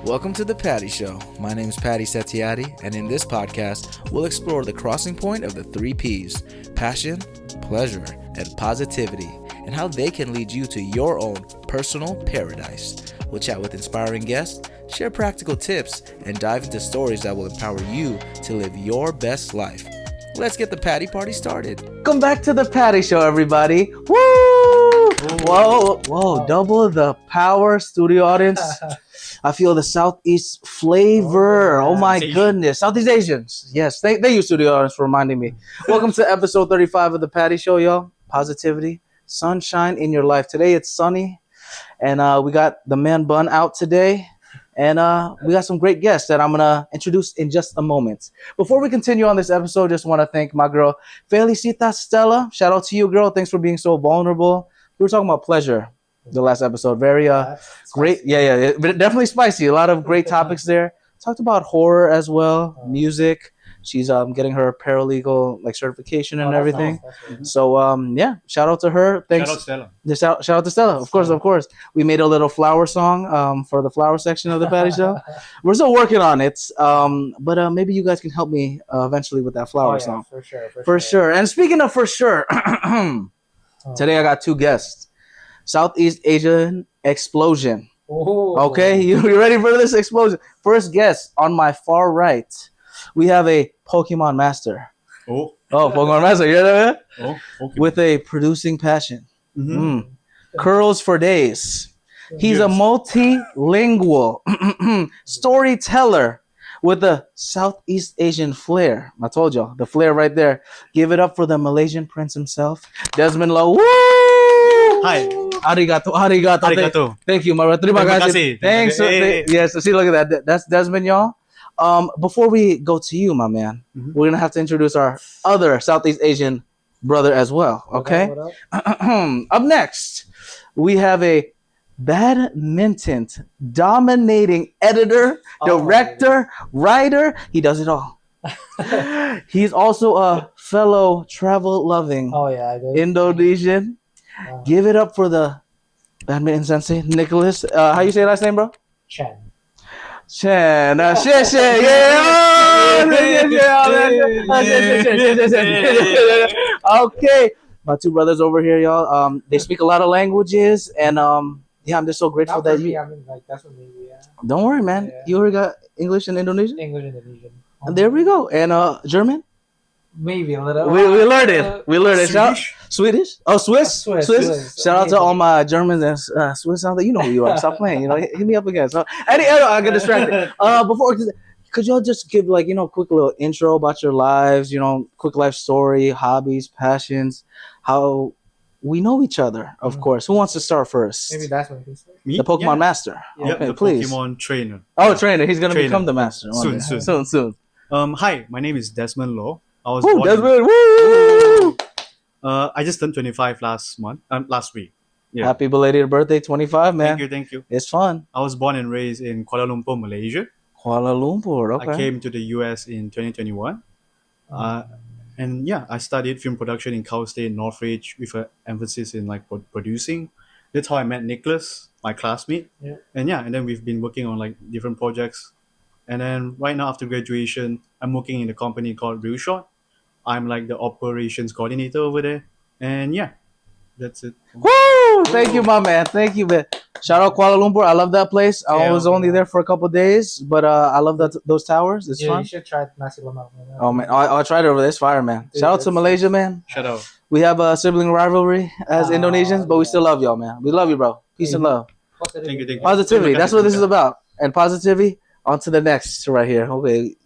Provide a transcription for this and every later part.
Welcome to The Patty Show. My name is Patty Setiati, and in this podcast, we'll explore the crossing point of the three P's: passion, pleasure, and positivity, and how they can lead you to your own personal paradise. We'll chat with inspiring guests, share practical tips, and dive into stories that will empower you to live your best life. Let's get the Patty Party started. Welcome back to The Patty Show, everybody. Woo! Whoa, double the power, studio audience. I feel the Southeast flavor. Oh my goodness. Southeast Asians. Yes, thank you, studio audience, for reminding me. Welcome to episode 35 of The Patty Show, y'all. Positivity, sunshine in your life. Today it's sunny, and we got the man bun out today, and we got some great guests that I'm going to introduce in just a moment. Before we continue on this episode, just want to thank my girl, Felicita Stella. Shout out to you, girl. Thanks for being so vulnerable. We were talking about pleasure the last episode. Very great. Yeah, but definitely spicy. A lot of great topics there. Talked about horror as well, music. She's getting her paralegal certification and everything. Nice. So yeah, shout out to her. Thanks. Shout out Stella. Shout out to Stella. Of course. We made a little flower song for the flower section of the Patty Show. We're still working on it. But maybe you guys can help me eventually with that flower song. For sure. And speaking of for sure, today I got two guests. Southeast Asian explosion. Ooh. Okay, you ready for this explosion? First guest on my far right, we have a Pokémon master. Pokémon master, you know that? With a producing passion. Curls for days. He's a multilingual storyteller with a Southeast Asian flair. I told y'all, the flair right there. Give it up for the Malaysian prince himself, Desmond Loh. Woo! Hi. Arigato. Thank you, Mara. Terima kasih. Thanks. Yes, see, look at that. That's Desmond, y'all. Before we go to you, my man, we're going to have to introduce our other Southeast Asian brother as well, okay? What up? Up next, we have a badminton dominating editor, director, writer. He does it all. He's also a fellow travel-loving Indonesian. Give it up for the badminton sensei, Nicholas. How you say your last name, bro? Tjen. Okay. My two brothers over here, y'all. They speak a lot of languages, and I'm just so grateful that you. That's what maybe. Don't worry, man. Yeah. You already got English and Indonesian. And there we go. And German. Maybe a little. We learned it. Swedish? Oh, Swiss. Shout out to all my Germans and Swiss. You know who you are. Stop playing. Hit me up again. So, I get distracted. Before, could y'all just give quick little intro about your lives? Quick life story, hobbies, passions, how we know each other. Of course. Who wants to start first? Maybe that's what he said. Me? The Pokemon master. Yeah, okay, the please. Pokemon trainer. Oh, trainer. He's gonna become the master soon. Hi, my name is Desmond Loh. I was I just turned 25 last week. Yeah. Happy belated birthday, 25, man. Thank you. It's fun. I was born and raised in Kuala Lumpur, Malaysia. Kuala Lumpur, okay. I came to the US in 2021. And yeah, I studied film production in Cal State, Northridge, with an emphasis in producing. That's how I met Nicholas, my classmate. Yeah. And then we've been working on different projects. And then right now after graduation, I'm working in a company called Real Shot. I'm the operations coordinator over there. And yeah, that's it. Woo! Thank you, my man. Thank you, man. Shout out Kuala Lumpur. I love that place. I was only there for a couple of days, but I love those towers. It's fun. You should try nasi lemak. Oh, man. I'll try it over there. It's fire, man. Dude, shout out to Malaysia, man. Shout out. We have a sibling rivalry as Indonesians, but we still love y'all, man. We love you, bro. Peace and love. Thank you. Positivity. That's what this is about. And positivity. On to the next right here. Okay.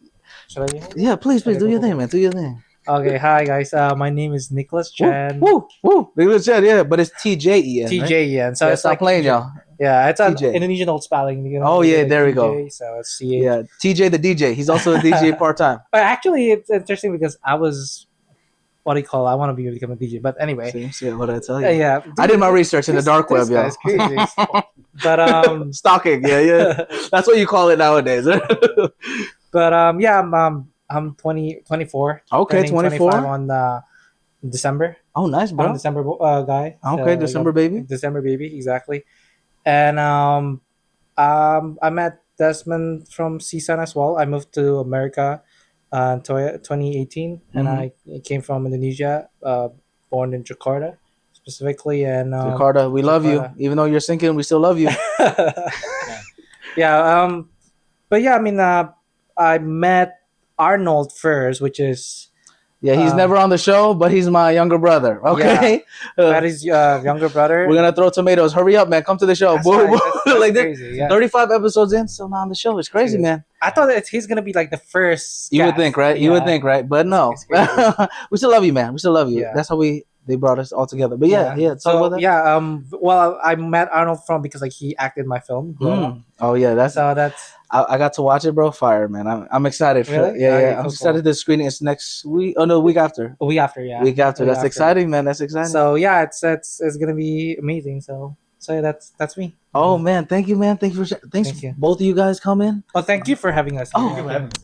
Should I? Yeah, please do your thing, man. Do your thing. Okay, hi guys. My name is Nicholas Tjen. Woo. Nicholas Tjen, yeah, but it's TJEN. TJEN. Right? So it's stop playing, y'all. Yeah, it's an Indonesian old spelling. There we go. So it's CH. Yeah, TJ the DJ. He's also a DJ part time. But actually, it's interesting because I was. What do you call it? I want to become a DJ. But anyway. See what did I tell you? Yeah. I did my research in the dark web, y'all. Crazy. But stalking, yeah. That's what you call it nowadays. But yeah, I'm 24. Okay, 24 on December. Oh, nice, bro. I'm a December guy. Okay, so, December baby. December baby, exactly. And I met Desmond from CSUN as well. I moved to America in 2018, and I came from Indonesia, born in Jakarta specifically. And Jakarta, we love you. Even though you're sinking, we still love you. yeah. But yeah, I mean, I met Arnold first, which is Yeah, he's never on the show, but he's my younger brother. Okay, that is younger brother. We're gonna throw tomatoes. Hurry up, man! Come to the show. That's right. That's Like crazy. Yeah. 35 episodes in, still not on the show. It's crazy, man. I thought that he's gonna be like the first. You would think, right? You would think, right? But no, we still love you, man. We still love you. Yeah. That's how they brought us all together. But yeah. Talk about that. Yeah. Well, I met Arnold because like he acted in my film. Oh yeah, that's I got to watch it, bro. Fire, man. I'm excited. Really? Yeah. I'm excited. The screening is next week. Oh no, week after. A week after, yeah. Week after. That's exciting, man. That's exciting. So yeah, it's gonna be amazing. So yeah, that's me. Oh man, thank you, man. Thank you. Both of you guys come in. Well, thank you for having us.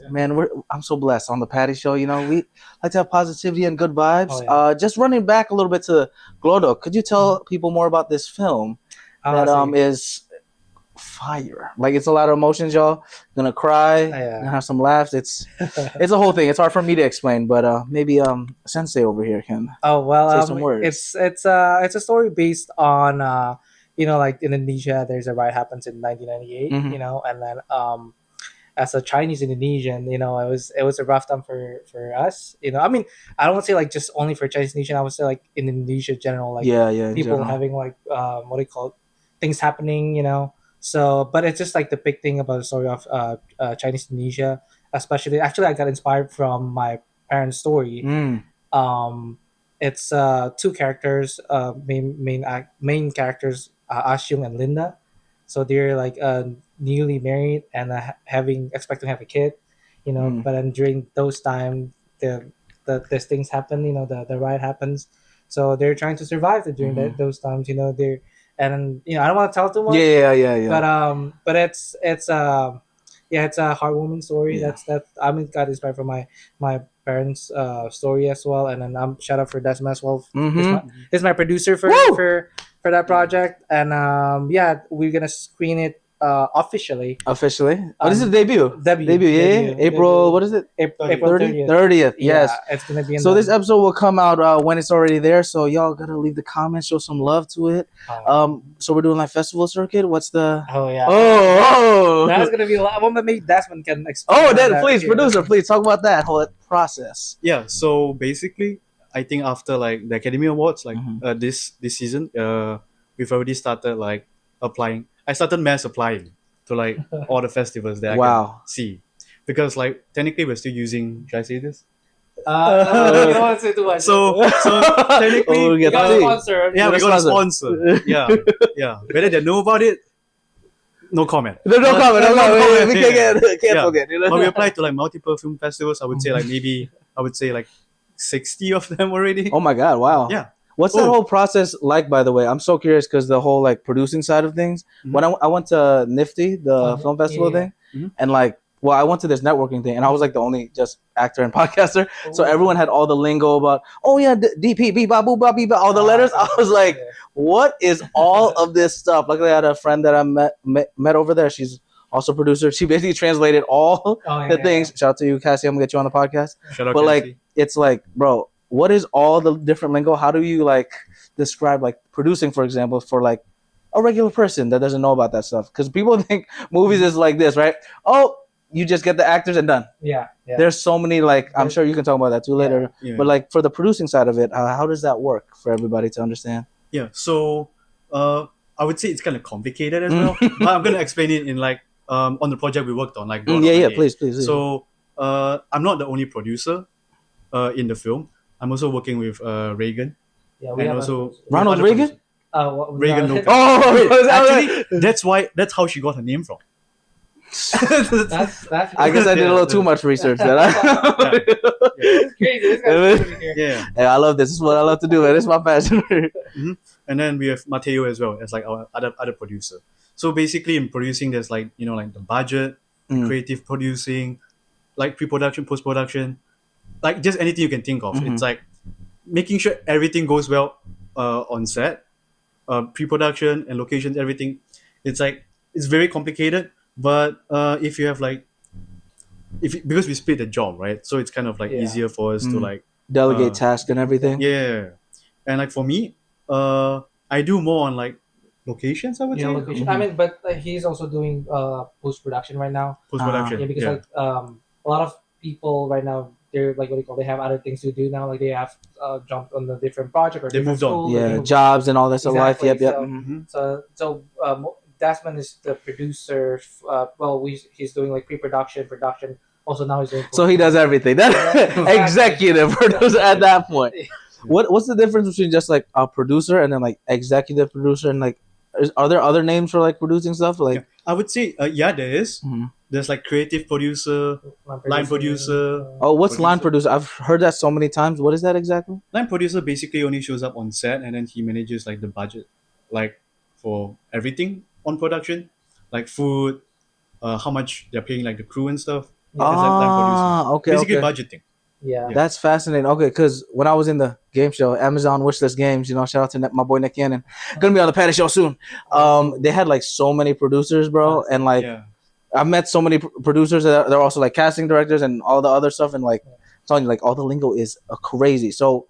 Man, I'm so blessed on the Patty Show. You know, we like to have positivity and good vibes. Oh, yeah. Just running back a little bit to Glodo, could you tell people more about this film that is fire? Like, it's a lot of emotions, y'all. Gonna cry, gonna have some laughs. It's a whole thing. It's hard for me to explain, but maybe Sensei over here can. Oh well, say some words. It's a story based on like in Indonesia, there's a riot happens in 1998. Mhm. And then as a Chinese Indonesian, it was a rough time for us. I mean, I don't want to say like just only for Chinese Indonesian. I would say like in Indonesia general, like people having like what do you call it? Things happening. So, but it's just like the big thing about the story of Chinese Indonesia, especially. Actually, I got inspired from my parents' story. It's two characters, main characters, Asyung and Linda. So they're like newly married and expecting to have a kid, But then during those times, these things happen. The riot happens, so they're trying to survive during those times. They're and I don't want to tell too much. Yeah. But it's a heartwarming story. Yeah. That got inspired from my parents' story as well. And then shout out for Desmond as well. He's my producer for that project. And we're gonna screen it officially. This is the debut. Debut. April. What is it? April 30th. Yes. It's gonna be. So this episode will come out when it's already there. So y'all gotta leave the comments, show some love to it. So we're doing like festival circuit. What's the? Oh yeah. Oh. That's gonna be a lot. Well, maybe Desmond can explain. Please, producer, please talk about that whole process. Yeah. So basically, I think after like the Academy Awards, like this season, we've already started like applying. I started mass applying to like all the festivals that I can see, because like technically we're still using. Should I say this? You don't want to say too much. So technically, we got a sponsor. Yeah, we got a sponsor. Yeah. Whether they know about it, no comment. No comment. We can't forget. But we applied to like multiple film festivals. I would say like 60 of them already. Oh my god! Wow. Yeah. What's that whole process like, by the way? I'm so curious because the whole like producing side of things. When I went to Nifty, the film festival thing, and like, I went to this networking thing, and I was like the only just actor and podcaster. So everyone had all the lingo about, DP, beep, bop, boop, bop, beep, all the letters. I was like, what is all of this stuff? Luckily, I had a friend that I met over there. She's also a producer. She basically translated all the things. Shout out to you, Cassie. I'm gonna get you on the podcast. Shout out, but Cassie. like, it's like, bro, what is all the different lingo? How do you like describe like producing, for example, for like a regular person that doesn't know about that stuff? Because people think movies is like this, right? Oh, you just get the actors and done. Yeah. There's so many, like, I'm sure you can talk about that too later. Yeah. But like for the producing side of it, how does that work for everybody to understand? Yeah. So I would say it's kind of complicated as well. But I'm gonna explain it in like on the project we worked on, like please. So I'm not the only producer in the film. I'm also working with Reagan. Yeah, and also Ronald Reagan. Reagan. No. Actually, that's how she got her name from. That's I guess I did a little too much research. It's crazy. Yeah. Hey, I love this. This is what I love to do, man. It's my passion. And then we have Mateo as well as like our other producer. So basically, in producing, there's like like the budget, creative producing, like pre-production, post-production, like just anything you can think of. It's like making sure everything goes well on set, pre-production and locations, everything. It's like it's very complicated, But if you have like, because we split the job, right? So it's kind of like easier for us to like delegate tasks and everything. Yeah, and like for me, I do more on like locations. I would say location. I mean, but he's also doing post production right now. post production. Yeah, because like a lot of people right now, they're like, what do you call? They have other things to do now. Like they have jumped on the different project or They different moved on. school. Yeah, jobs and all this life. Yep. So Desmond is the producer. He's doing like pre-production, production. Also now he's doing. So he does everything. That executive producer at that point. What's the difference between just like a producer and then like executive producer and like are there other names for like producing stuff? Like I would say there is. There's like creative producer, line producer. Oh, what's line producer? I've heard that so many times. What is that exactly? Line producer basically only shows up on set and then he manages like the budget, like for everything on production, like food, how much they're paying like the crew and stuff. Okay. Basically budgeting. Yeah, that's fascinating. Okay, because when I was in the game show, Amazon Wishlist Games, shout out to my boy Nick Tjen, gonna be on the Patty Show soon. They had like so many producers, bro, and like I've met so many producers that they're also like casting directors and all the other stuff, and like I'm telling you, like all the lingo is crazy. So,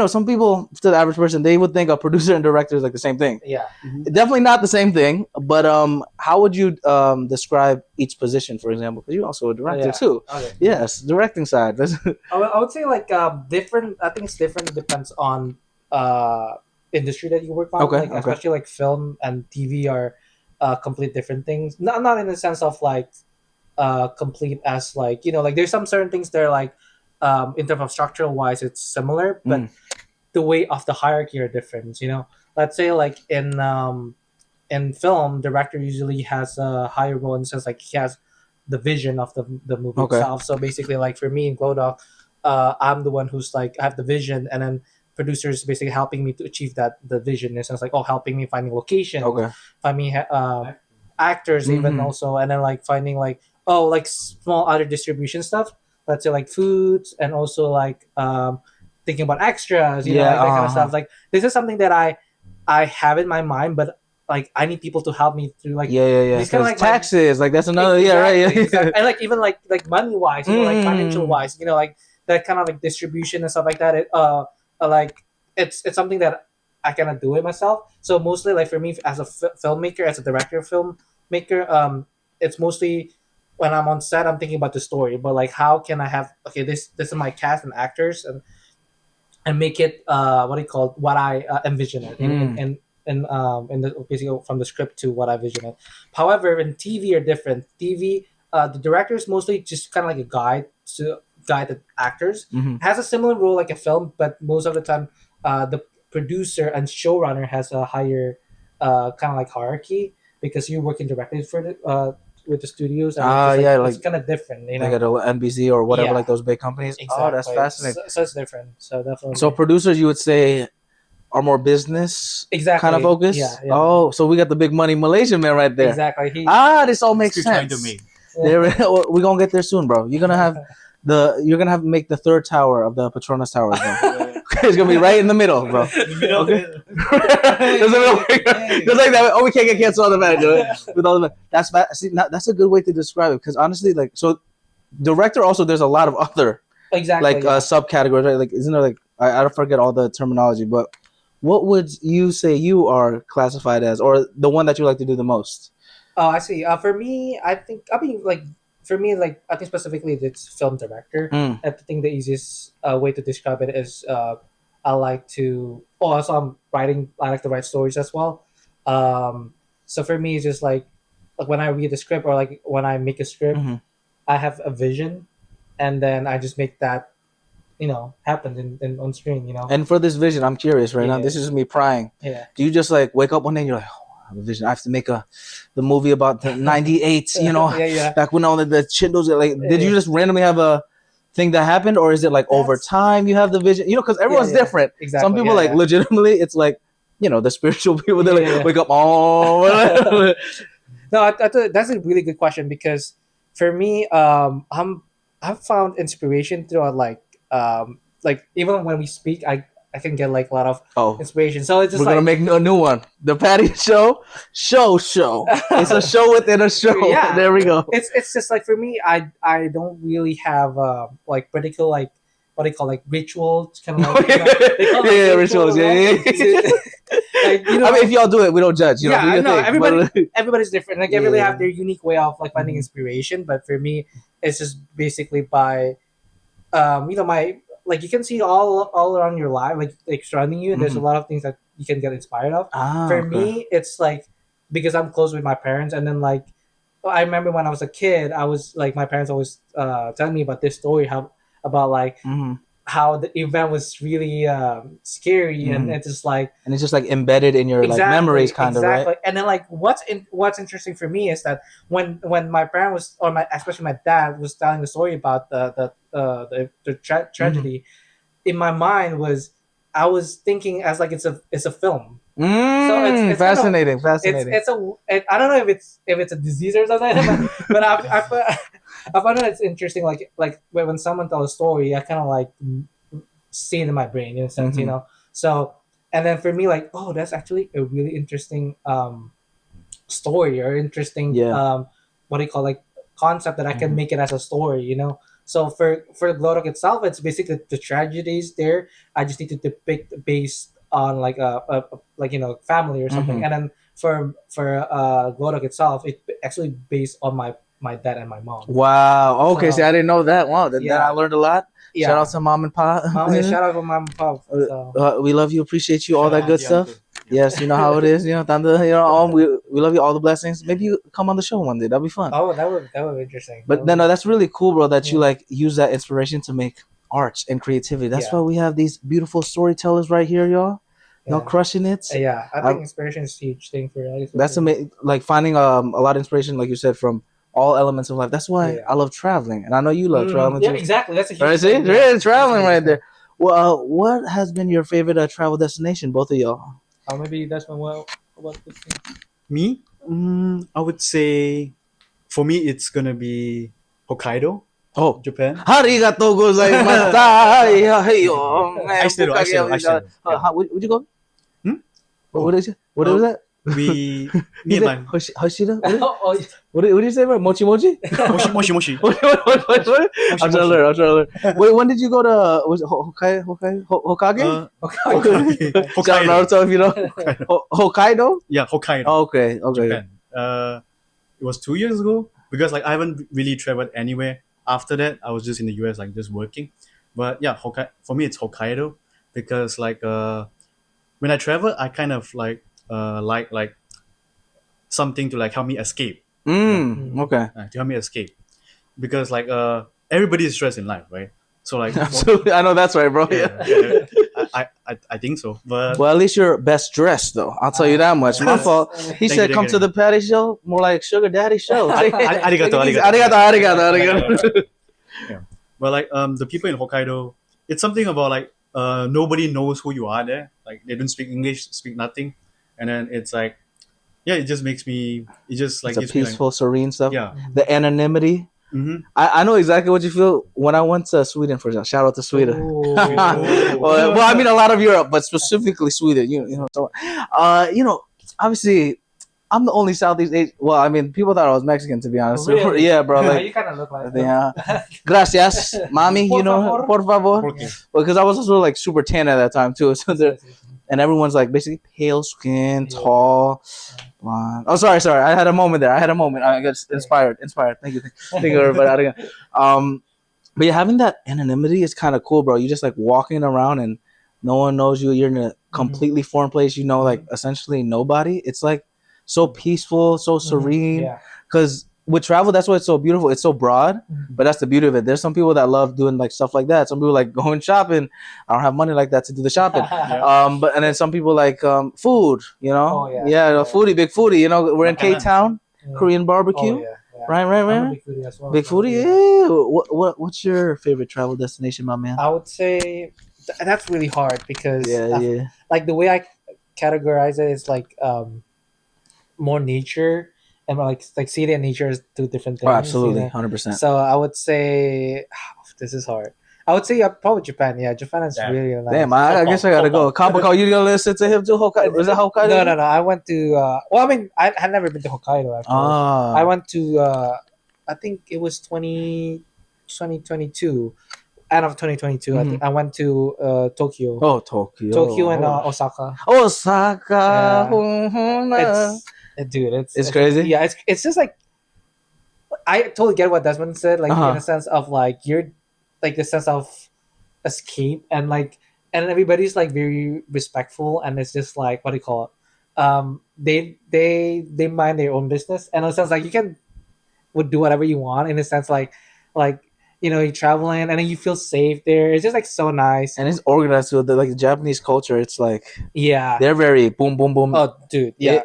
some people, to the average person, they would think a producer and director is like the same thing. Yeah, definitely not the same thing. But how would you describe each position, for example? Because you're also a director too. Okay. Yes, directing side. I would say like different. I think it's different. It depends on industry that you work on. Okay, especially like film and TV are complete different things. Not in the sense of like complete as like like there's some certain things that are like in terms of structural wise it's similar, but the way of the hierarchy are different. Let's say like in film, director usually has a higher role in the sense like he has the vision of the movie itself. So basically, like for me in Glowdog, I'm the one who's like I have the vision, and then producers basically helping me to achieve the vision. In a sense like helping me finding location, finding actors even also, and then like finding like like small other distribution stuff. Let's say like foods, and also like thinking about extras, like that kind of stuff. Like this is something that I have in my mind, but like I need people to help me through like these kind of like taxes, like that's another exactly. And like even like money wise, like financial wise, like that kind of like distribution and stuff like that. Like it's something that I cannot do it myself. So mostly like for me as a filmmaker, as a director of filmmaker, it's mostly when I'm on set, I'm thinking about the story, but like how can I have this is my cast and actors and make it what I envision it in the basically from the script to what I vision it. However, in TV are different. TV, the director is mostly just kind of like a guide to guide the actors. Has a similar role like a film, but most of the time, the producer and showrunner has a higher kind of like hierarchy because you're working directly for the with the studios. And it's kind of different, like at NBC or whatever, like those big companies. Exactly. That's fascinating. So it's different. So definitely. So producers, you would say, are more business kind of focused. Yeah. Oh, so we got the big money Malaysian man right there. Exactly. This all makes sense. To me. We're gonna get there soon, bro. You're gonna have make the third tower of the Petronas Towers, bro. It's gonna be right in the middle, bro. Okay. Just like that. We can't get canceled on the manager with all the. That's a good way to describe it, because honestly, like, so director also there's a lot of other subcategories, right? Like, isn't there like I don't forget all the terminology, but what would you say you are classified as, or the one that you like to do the most? Oh, I see. For me, I think I think specifically it's film director. I think the easiest way to describe it is I like to. Oh, also I like to write stories as well. So for me, it's just like when I read the script or like when I make a script, I have a vision, and then I just make that, happen in on screen. And for this vision, I'm curious right now. This is me prying. Yeah. Do you just like wake up one day and you're like, I have a vision. I have to make the movie about the '98. Back when all the chindos. Like, did you just randomly have a thing that happened, or is it like over time you have the vision? Because everyone's different. Exactly. Some people legitimately, it's like the spiritual people. They wake up. No, that's a really good question, because for me, I've found inspiration throughout like even when we speak, I I can get like a lot of inspiration. So it's just we're gonna make a new one, the Patty Show. It's a show within a show. Yeah, there we go. It's just like for me, I don't really have like particular like what do you call like rituals, kind of like they call rituals. Right? Like, I mean, if y'all do it, we don't judge. You know, I know everybody's different. Like everybody have their unique way of like finding inspiration. But for me, it's just basically by, my like you can see all around your life, like surrounding you. There's a lot of things that you can get inspired of. For me, it's like because I'm close with my parents, and then like I remember when I was a kid, I was like my parents always telling me about this story about like. How the event was really scary and it's just like embedded in your like memories kind of, right? And then like what's interesting for me is that when my parent was especially my dad was telling the story about the tragedy, in my mind I was thinking as like it's a film. So it's fascinating. I don't know if it's a disease or something, but I find that it's interesting. Like when someone tells a story, I kind of like see it in my brain in a sense, So and then for me, like, oh, that's actually a really interesting story or interesting what do you call like concept that I can make it as a story, So for Glodok itself, it's basically the tragedies there. I just need to depict based on like a family or something, and then for Glodok itself, it's actually based on my dad and my mom. Wow. Okay. So I didn't know that. Wow. Then I learned a lot. Yeah. Shout out to mom and pop. Shout out to mom and pop. So. We love you, appreciate you, all that good stuff. Yes, you know how it is. We love you, all the blessings. Maybe you come on the show one day. That'd be fun. Oh, that would be interesting. But no, that's really cool, bro. That you like use that inspiration to make art and creativity. That's why we have these beautiful storytellers right here, y'all. Y'all crushing it. Yeah, I think inspiration is a huge thing for us. That's amazing. Like finding a lot of inspiration, like you said, from all elements of life. That's why I love traveling, and I know you love traveling too. Yeah, exactly. That's a huge thing. There is traveling right there. Well, what has been your favorite travel destination, both of y'all? Maybe that's what this thing. Me? I would say, for me, it's gonna be Hokkaido. Oh, Japan. Arigatou gozaimashita. I still. Would you go? What is it? What is that? Me and my Hoshida? What did you say about mochi? Moshi. I'm trying to learn. Wait, when did you go to Hokage? Hokkaido. Naruto, if you know. Hokkaido? Yeah, Hokkaido. Okay. Japan. It was 2 years ago because like I haven't really traveled anywhere. After that, I was just in the US, like just working. But yeah, for me, it's Hokkaido because like when I travel, I kind of like something to like help me escape. Okay. To help me escape, because like everybody is stressed in life, right? So like absolutely, I know that's right, bro. Yeah. I think so. But well, at least you're best dressed, though. I'll tell you that much. My fault. He said, "Come to the Patty Show," more like Sugar Daddy Show. Arigato. Yeah, but like the people in Hokkaido, it's something about like nobody knows who you are there. Like they don't speak English, speak nothing, and then it's like, it just makes me. It just like it's a peaceful, serene stuff. Yeah, the anonymity. I know exactly what you feel when I went to Sweden, for example. Shout out to Sweden. well, I mean a lot of Europe, but specifically Sweden. So, obviously, I'm the only Southeast Asian. Well, I mean, people thought I was Mexican, to be honest. Really? Yeah, bro. Like, you kind of look like gracias, mami. Por favor. Because I was also like super tan at that time too. So and everyone's like basically pale skin, tall. Oh, sorry. I had a moment there. I got inspired. Thank you, everybody. But yeah, having that anonymity is kind of cool, bro. You just like walking around and no one knows you. You're in a completely foreign place. Like essentially nobody. It's like so peaceful, so serene. Yeah. Because with travel, that's why it's so beautiful. It's so broad, but that's the beauty of it. There's some people that love doing like stuff like that. Some people like going shopping. I don't have money like that to do the shopping. And then some people like food. Foodie, big foodie. We're in K-Town, Korean barbecue. Right. I'm a big foodie as well. Big foodie, yeah. What's your favorite travel destination, my man? I would say that's really hard because like the way I categorize it is like more nature. And like city and nature is two different things. Oh, absolutely, 100%. So I would say this is hard. I would say probably Japan. Yeah, Japan is really nice. Damn, I guess I gotta go. Kabako, you gonna listen to him too? Hokkaido? Is that Hokkaido? No. I went to. Well, I mean, I had never been to Hokkaido. Actually, I went to. I think it was 2022, end of 2022. Mm-hmm. I think I went to Tokyo. Oh, Tokyo. Tokyo and Osaka. Osaka. Yeah. It's crazy. Yeah, it's just like I totally get what Desmond said. Like in a sense of like you're like the sense of escape and like and everybody's like very respectful and it's just like what do you call it? They mind their own business and it sounds like you would do whatever you want in a sense like you know you're traveling and then you feel safe there. It's just like so nice and it's organized with the Japanese culture. It's like they're very boom boom boom. Oh, dude, yeah,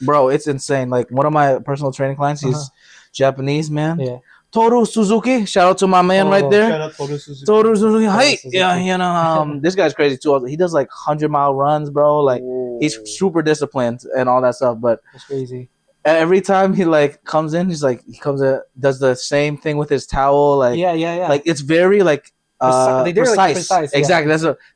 bro, it's insane. Like one of my personal training clients, he's Japanese, man. Yeah. Toru Suzuki, shout out to my man right there. Shout out Toru Suzuki. Toru Suzuki. Hey, yeah, you know, this guy's crazy too. He does like 100-mile runs, bro. Like he's super disciplined and all that stuff. But it's crazy. Every time he like comes in, does the same thing with his towel. Like Like it's very like precise. Like, precise. Exactly.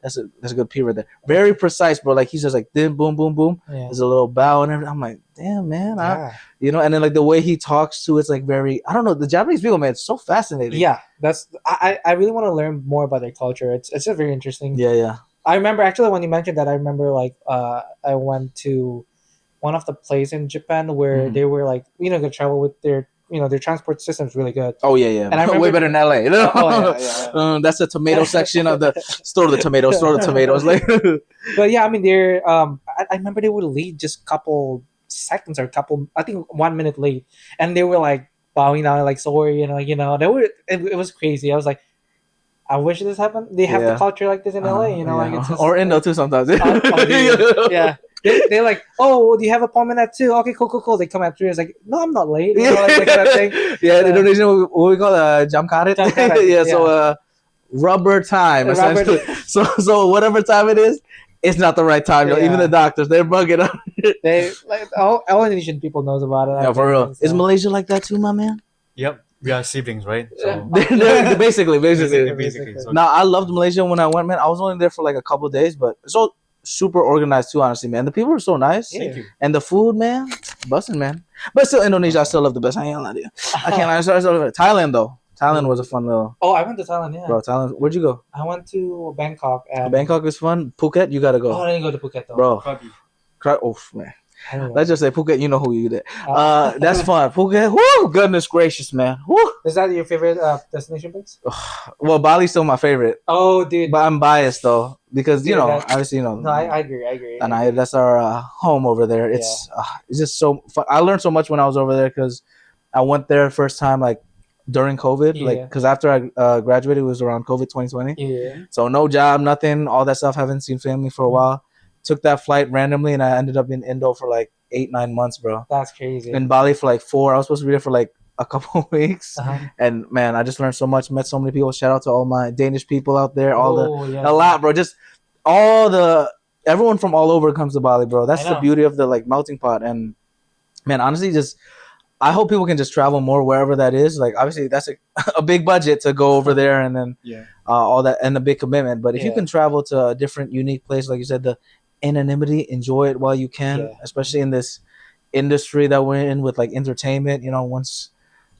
That's a good P right there. Very precise, bro. Like he's just like boom, boom, boom. Yeah. There's a little bow and everything. I'm like, damn, man. You know, and then like the way he talks to it's like very. I don't know. The Japanese people, man, it's so fascinating. Yeah, I really want to learn more about their culture. It's just very interesting. Yeah. I remember actually when you mentioned that. I remember like I went to one of the places in Japan where they were like gonna travel with their their transport system is really good. Oh yeah. And I remember, way better than LA. That's the tomato section of the store. The tomatoes. Like, but yeah, I mean they're I remember they would leave just couple seconds or I think 1 minute late, and they were like bowing down like sorry, they were. It was crazy. I was like, I wish this happened. They have the culture like this in LA, like it's just, or Indo too sometimes. Yeah. They're like, oh, do you have appointment at 2? Okay, cool. They come at 3. It's like, no, I'm not late. Like kind of thing. Yeah, in Indonesian, what we call jam karet. Yeah, so rubber time. Essentially. So whatever time it is, it's not the right time. Yeah. Even the doctors, they're bugging up. They like all Indonesian people knows about it. Yeah, for real. So. Is Malaysia like that too, my man? Yep. We are siblings, right? So. they're basically. So. Now, I loved Malaysia when I went, man. I was only there for like a couple of days, but so super organized too, honestly, man. The people are so nice. Thank you. And the food, man, busting, man. But still, Indonesia, I still love the best. I ain't gonna lie to you. I can't lie. I still love it. Thailand, though. Thailand was a fun little. Oh, I went to Thailand, yeah. Bro, Thailand. Where'd you go? I went to Bangkok. Bangkok is fun. Phuket, you gotta go. Oh, I didn't go to Phuket, though. Bro. Oh, man. Let's just say Phuket, you know who you did. That's fun. Phuket, whoo, goodness gracious, man. Woo. Is that your favorite destination place? Well, Bali's still my favorite. Oh, dude. But I'm biased, though, because, obviously, No, I agree. And that's our home over there. It's just so fun. I learned so much when I was over there because I went there first time, like, during COVID. Like, because after I graduated, it was around COVID 2020. Yeah. So no job, nothing, all that stuff. Haven't seen family for a while. Took that flight randomly, and I ended up in Indo for like 8-9 months, bro. That's crazy. In Bali for like 4. I was supposed to be there for like a couple of weeks, and man, I just learned so much. Met so many people. Shout out to all my Danish people out there. A lot, bro. Just everyone from all over comes to Bali, bro. That's the beauty of the like melting pot. And man, honestly, I hope people can just travel more wherever that is. Like obviously, that's a big budget to go over there, and then all that, and a big commitment. But if you can travel to a different, unique place, like you said, the anonymity, enjoy it while you can, especially in this industry that we're in with like entertainment. Once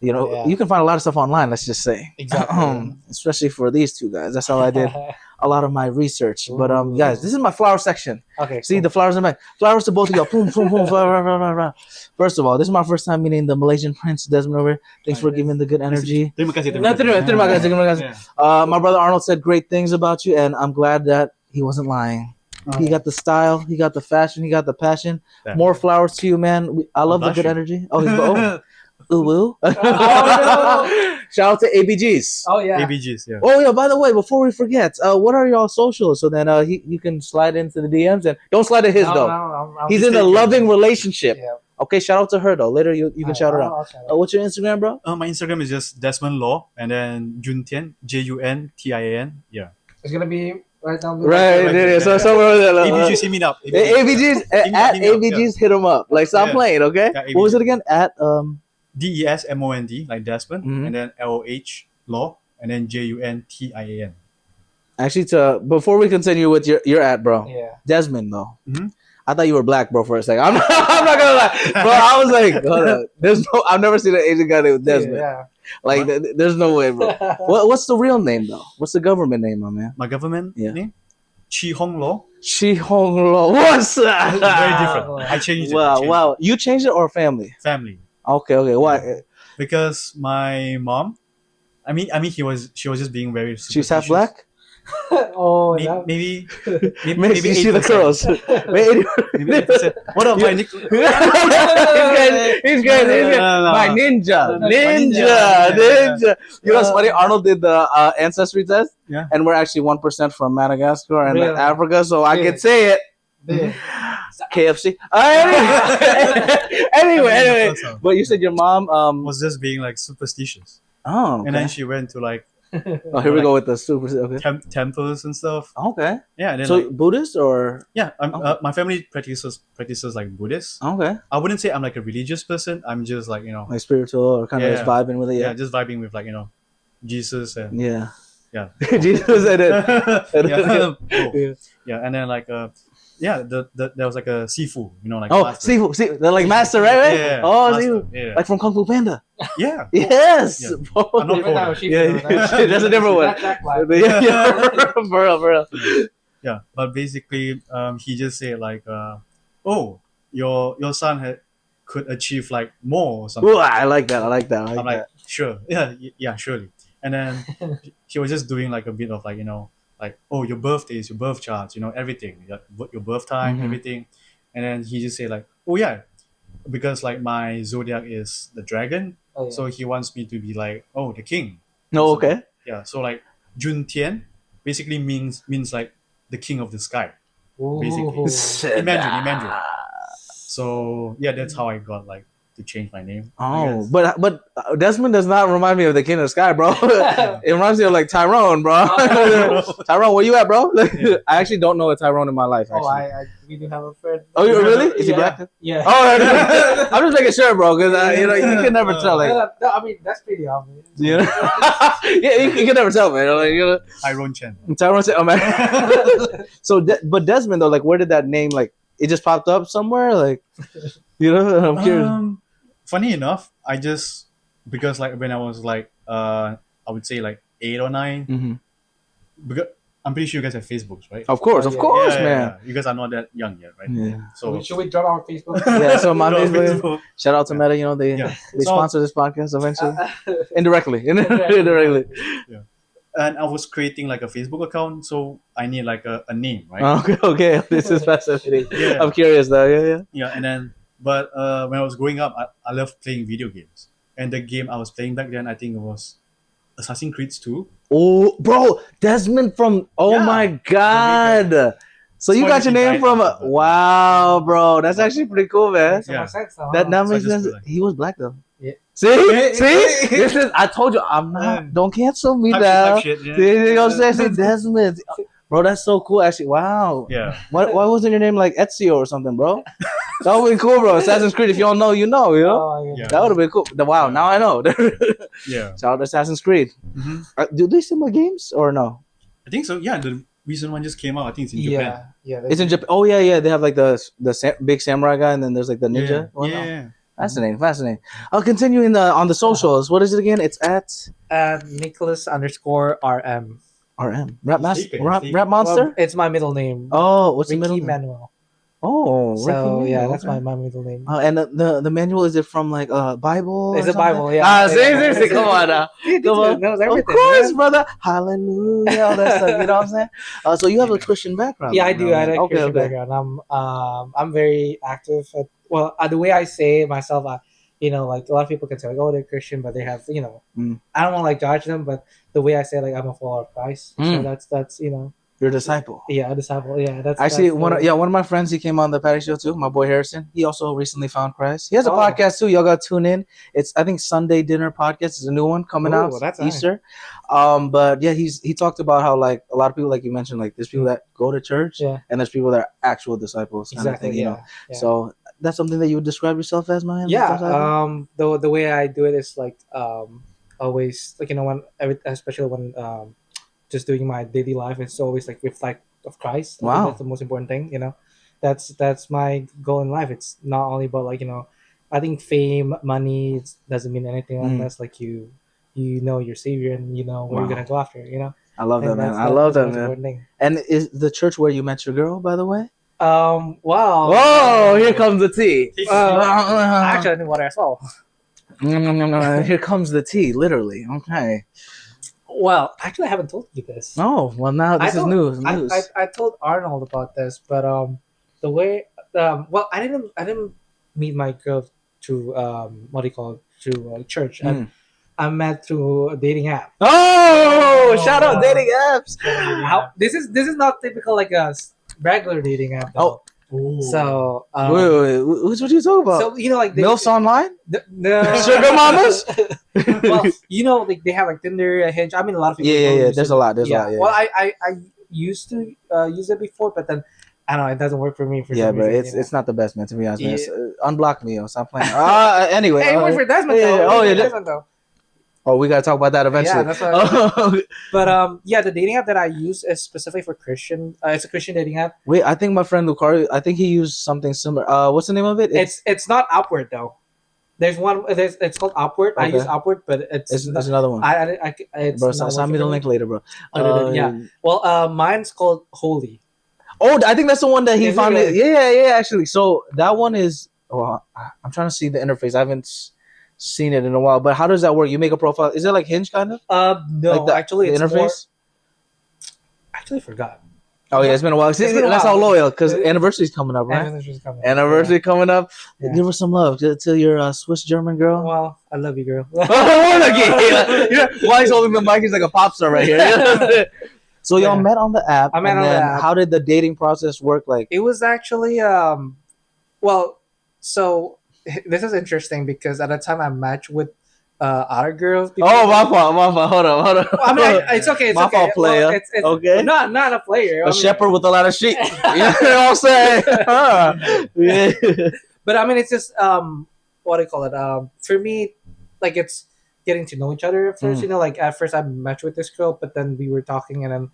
you can find a lot of stuff online, let's just say, exactly, especially for these two guys. That's how I did a lot of my research. But guys, this is my flower section. Okay, see the flowers in my flowers to both of y'all. Boom, boom, boom, flower. First of all, this is my first time meeting the Malaysian Prince Desmond over. Thanks for giving the good energy. Terima kasih. My brother Arnold said great things about you, and I'm glad that he wasn't lying. He got the style, he got the fashion, he got the passion. More flowers to you, man. I love the good energy. Oh, he's ooh. Shout out to ABGs. Oh yeah, ABGs. Yeah. Oh yeah. By the way, before we forget, what are y'all socials? So then you can slide into the DMs and don't slide to his though. No, he's in a loving relationship. Yeah. Okay, shout out to her though. Later you can shout her out. What's your Instagram, bro? My Instagram is just Desmond Loh and then Juntien, Juntian. Yeah. It's gonna be right down there. So somewhere over there. ABGs, hit me up. ABGs at ABGs, hit them up. Like stop playing, okay? Yeah, what was it again? At DESMOND like Desmond, and then LOH Law, and then JUNTIAN. Actually, before we continue with your ad, bro. Yeah. Desmond Loh. Mm-hmm. I thought you were black, bro, for a second. I'm not gonna lie, bro. I was like, hold up. I've never seen an Asian guy named Desmond. Yeah. Like, there's no way, bro. What's the real name though? What's the government name, my man? My government name? Chi Hong Lo. Chi Hong Lo. What's that? It's very different. I changed it. Wow. You changed it or family? Family. Okay. Why? Because my mom, she was just being very superstitious. She's half black? Oh, maybe you see the curls. Maybe 8%. What up, my Nick? He's great. My ninja. You know what's funny? Arnold did the ancestry test, and we're actually 1% from Madagascar and Africa, so I could say it. KFC. Anyway. But you said your mom was just being like superstitious. Oh, okay. And then she went to like. Here we go with the super. Okay. Temples and stuff. Okay. Yeah. And then, so Buddhist or? Yeah, my family practices like Buddhist. Okay. I wouldn't say I'm like a religious person. I'm just like like spiritual or kind of just vibing with it. Yeah, just vibing with like Jesus and yeah. Jesus and it. Yeah, and then like there was like a Sifu, like master. Sifu, they're like master, right? Yeah. Oh, Sifu, like from Kung Fu Panda. Yeah. Yes. Yeah. I'm not that's a different one. For real. Yeah, but basically, he just said like, "Oh, your son could achieve like more or something." Oh, I like that. I'm like, sure, yeah, surely. And then he was just doing like a bit of like like, oh, your birthdays, your birth charts, everything, your birth time, everything. And then he just said like, oh yeah, because like my zodiac is the dragon, so he wants me to be like, oh, the king. No, okay. Yeah, so like Jun Tien basically means like the king of the sky. Ooh. Basically, imagine. So yeah, that's how I got like to change my name. Oh, but Desmond does not remind me of the King of the Sky, bro. It reminds me of like Tyrone, bro. Tyrone, where you at, bro? I actually don't know a Tyrone in my life. Actually. We do have a friend. Oh, you really? Is he black? Yeah. Oh, I'm just making sure, bro, because you can never tell. Like, no, I mean that's pretty obvious. Yeah, you can never tell, man. Like, Tyrone Chen. Oh man. So, but Desmond though, like, where did that name like? It just popped up somewhere, like, I'm curious. Funny enough, because like when I was like I would say like 8 or 9, because I'm pretty sure you guys have Facebooks, right? Of course, man. Yeah. You guys are not that young yet, right? Yeah. So should we drop our Facebook? Yeah. So my Facebook. Shout out to Meta. They sponsor this podcast eventually, indirectly. Yeah. And I was creating like a Facebook account, so I need like a name, right? Okay. This is fascinating. I'm curious though. Yeah. Yeah, and then but when I was growing up, I loved playing video games, and the game I was playing back then, I think it was Assassin's Creed 2. Oh, bro, Desmond from my god. So you got your name from wow, bro. That's actually pretty cool, man. Yeah. That makes sense. He was black though. Yeah. See? This is. I told you, I'm not. Don't cancel me now. See, you know what I'm saying? Desmond, bro, that's so cool. Actually, wow. Yeah. Why wasn't your name like Ezio or something, bro? That would be cool, bro. Assassin's Creed. If you don't know, you know. Oh, yeah. That would have been cool. Wow. Now I know. Yeah. Shout out to Assassin's Creed. Do they still make games or no? I think so. Yeah. The recent one just came out. I think it's in Japan. Yeah. It's in Japan. Oh yeah. They have like the big samurai guy, and then there's like the ninja. Yeah. Fascinating. I'll continue on the socials. What is it again? It's at Nicholas_RM. RM. Rap Monster? Well, it's my middle name. Oh, what's Ricky the middle name? Manuel. Oh, so Ricky that's my middle name. And the manual, is it from like Bible? It's a Bible, yeah. Seriously, come on now. Come on. Of course, brother. Hallelujah, all that stuff. You know what I'm saying? So you have a Christian background. Yeah, I do. I have a Christian background. I'm very active. The way I say it myself, like a lot of people can say like, oh, they're Christian, but they have, I don't want to like judge them, but the way I say like I'm a follower of Christ. So that's You're a disciple. Yeah, a disciple. Yeah, that's actually one of my friends. He came on the Patty Show too. My boy Harrison. He also recently found Christ. He has a podcast too. Y'all got to tune in. It's I think Sunday Dinner Podcast is a new one coming out. That's Easter. Nice. But yeah, he talked about how like a lot of people, like you mentioned, like there's people that go to church, and there's people that are actual disciples. Exactly. Kind of thing, Yeah. So that's something that you would describe yourself as, man. Yeah. The way I do it is like always like when especially when just doing my daily life. It's always like reflect of Christ. I Wow. think that's the most important thing. That's my goal in life. It's not only about like I think fame, money doesn't mean anything unless like you know your savior and you know where you're gonna go after. I love that, man. I love that, man. And is the church where you met your girl, by the way? Wow. Whoa! Here comes the tea. Actually, I need water as well. Here comes the tea, literally. Okay. Well, actually, I haven't told you this. Oh, well, now this is news. I told Arnold about this, but the way well, I didn't meet my girl through through church. I met through a dating app. Oh, shout out dating apps. This is not typical like a regular dating app. Though. Oh, so wait, what you talking about? So like MILFs online? No. Sugar mamas? Well, like they have like Tinder, Hinge. I mean, a lot of people. Yeah. There's a lot. There's a lot. Yeah. Well, I used to use it before, but then I don't know. It doesn't work for me. But it's not the best, man. To be honest, man. Unblock me or stop playing. Anyway. Hey, it worked for Desmond though. Desmond though. Oh, we gotta talk about that eventually. Yeah, that's what But the dating app that I use is specifically for Christian. It's a Christian dating app. Wait, I think my friend Lucari, I think he used something similar. What's the name of it? It's not Upward though. There's one. It's called Upward. Okay. I use Upward, but there's another one. Bro, send me the link later, bro. Yeah. Well, mine's called Holy. Oh, I think that's the one that he found. Yeah, actually. So that one is. Well, I'm trying to see the interface. I haven't seen it in a while, but how does that work? You make a profile. Is it like Hinge kind of? No, like actually, the interface. Actually, forgot. Oh yeah, it's been a while. That's how loyal because anniversary's coming up, right? Anniversary coming up. Yeah. Give her some love to your Swiss German girl. Well, I love you, girl. Why is holding the mic? He's like a pop star right here. So y'all met on the app. I met on the app. How did the dating process work? Like it was actually so. This is interesting because at the time I matched with other girls. Oh, my fault. Hold on. I mean, it's okay. My fault, player. It's okay. Not a player. A shepherd with a lot of sheep. You know what I'm saying? Yeah. But I mean, it's just what do you call it? For me, like it's getting to know each other at first. Like at first I matched with this girl, but then we were talking, and then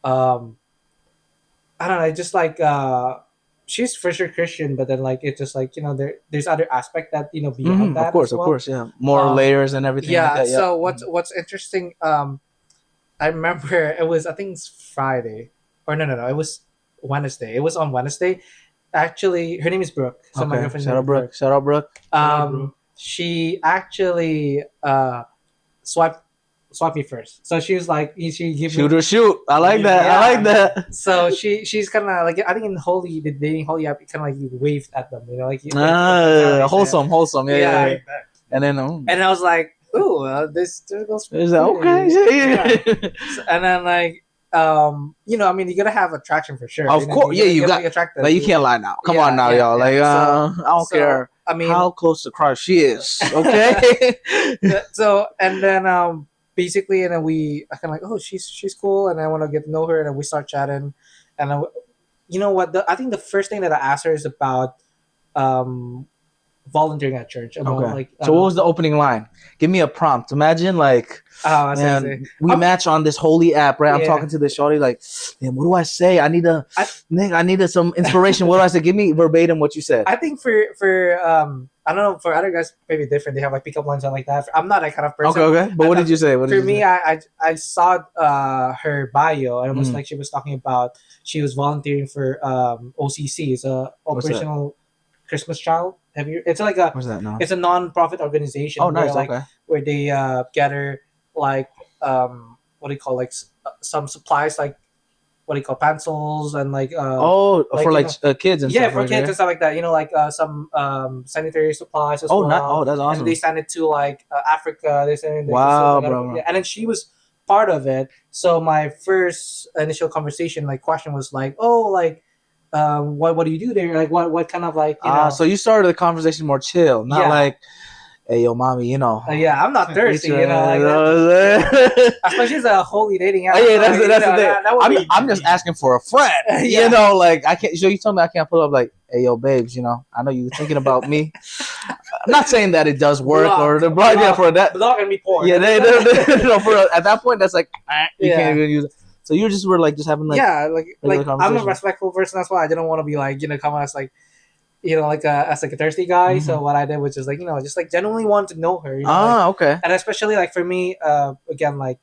I don't know. Just like she's for sure Christian, but then like it's just like there's other aspect that beyond that. Of course, yeah. More layers and everything. Yeah. Like that, yeah. So what's interesting? I remember it was I think it's Friday or no, it was Wednesday. It was on Wednesday. Actually, her name is Brooke. So my girlfriend's Shout out Brooke. She actually swiped me first. So she was like, she gave shoot or shoot. I like that. Yeah. I like that. So she's kind of like, I think in the dating Holy app, kind of like you waved at them, like wholesome. Yeah. And then and I was like, ooh, this goes. Is that okay? Yeah. And then like. I mean, you're gonna have attraction for sure. Of course, you got attracted. Like you can't lie now. Come on now, y'all. Like, I don't care. I mean, how close to Christ she is. Okay. So and then basically, and then I kind of like, oh, she's cool, and I want to get to know her, and then we start chatting, and you know what? I think the first thing that I asked her is about volunteering at church. About, so what was the opening line? Give me a prompt. Imagine like, man, we match on this holy app, right? I'm talking to this shorty like, man, what do I say? I need some inspiration. What do I say? Give me verbatim what you said. I think for I don't know, for other guys maybe different. They have like pickup lines and like that. I'm not that kind of person. Okay. But what did you say? I saw her bio, and it was like she was talking about she was volunteering for OCC, it's a Operational Christmas Child. Have you? It's like what's that now? It's a non-profit organization. Oh, nice. Where they gather like what do you call some supplies like what do you call pencils and like for kids and stuff. For kids and stuff like that. Some sanitary supplies as well. That's awesome. And they send it to like Africa. They send it. Bro. And then she was part of it. So my first initial conversation question was like, what do you do there? Like what kind of like so you started the conversation more chill, not like, hey yo mommy, I'm not thirsty, especially as a holy dating app. That's the thing. I'm just asking for a friend. I can't. So you told me I can't pull up like, hey yo babes, I know you thinking about me. I'm not saying that it does work or the blog for that. Blog and me porn. At that point that's like you can't even use it. So you just were like just having like I'm a respectful person. That's why I didn't want to be like come as like like as like a thirsty guy. So what I did was just like just like genuinely wanted to know her. Okay. And especially like for me, again like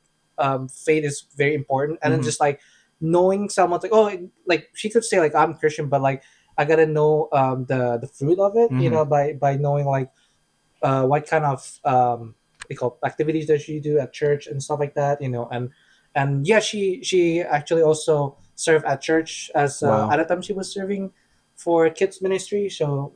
faith is very important, and then just like knowing someone like like she could say like I'm Christian, but like I gotta know the fruit of it, by knowing like what kind of activities that she do at church and stuff like that, and yeah, she actually also served at church as at the time she was serving for kids ministry. So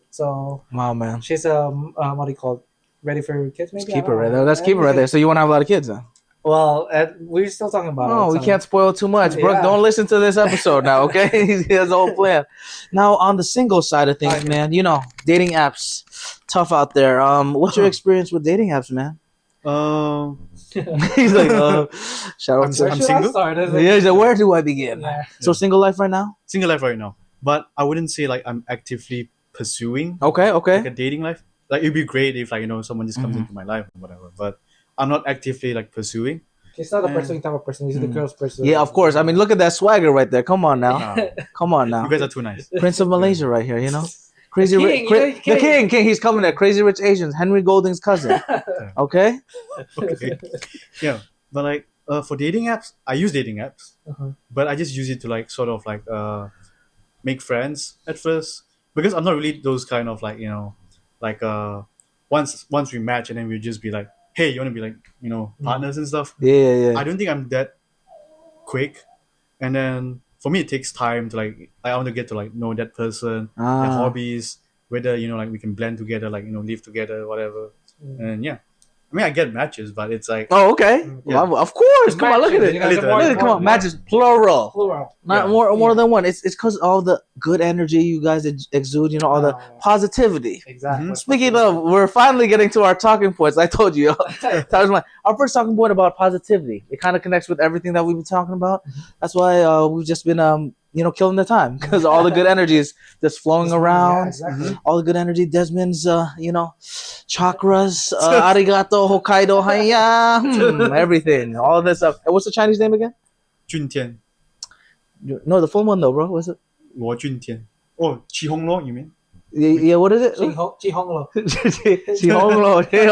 wow, man, she's what do you call it? Ready for kids? Maybe. Let's keep it right there. Let's keep it right there. So you want to have a lot of kids, huh? Well, we're still talking about it. Oh, we can't spoil too much. Brooke, don't listen to this episode now, okay? He has a whole plan. Now, on the single side of things, man, dating apps, tough out there. What's your experience with dating apps, man? He's like, shout out to... I'm single? Yeah, he's like, where do I begin? Yeah. So, single life right now? Single life right now. But I wouldn't say, like, I'm actively pursuing okay. like a dating life. Like, it'd be great if, like, someone just comes into my life or whatever. But I'm not actively like pursuing. He's not a pursuing type of person. He's the girl's pursuing. Yeah, of course. I mean, look at that swagger right there. Come on now. Come on now. You guys are too nice. Prince of Malaysia right here, Crazy the king. He's coming there. Crazy Rich Asians. Henry Golding's cousin. Okay? Okay. Yeah. But like for dating apps, I use dating apps. But I just use it to like sort of like make friends at first. Because I'm not really those kind of like, like once we match and then we'll just be like, hey, you want to be like, partners and stuff? Yeah. I don't think I'm that quick. And then for me, it takes time to like, I want to get to like know that person, their hobbies, whether, like we can blend together, like, live together, whatever. And yeah. I mean, I get matches, but it's like... Oh, okay. Yeah. Well, of course. Come on, look at it. Come on, matches, plural. Not more than one. It's because all the good energy you guys exude, all the positivity. Exactly. Speaking of, we're finally getting to our talking points. I told you. Our first talking point about positivity. It kind of connects with everything that we've been talking about. That's why we've just been... killing the time because all the good energy is just flowing around. Exactly. All the good energy. Desmond's, chakras, arigato, Hokkaido, haya, everything. All this stuff. And what's the Chinese name again? Juntian. No, the full one though, bro. What's it? Luo Juntian. Oh, Chi Hong Lo, you mean? Yeah, what is it? Chi Hong Lo. Chi Hong Lo. Chi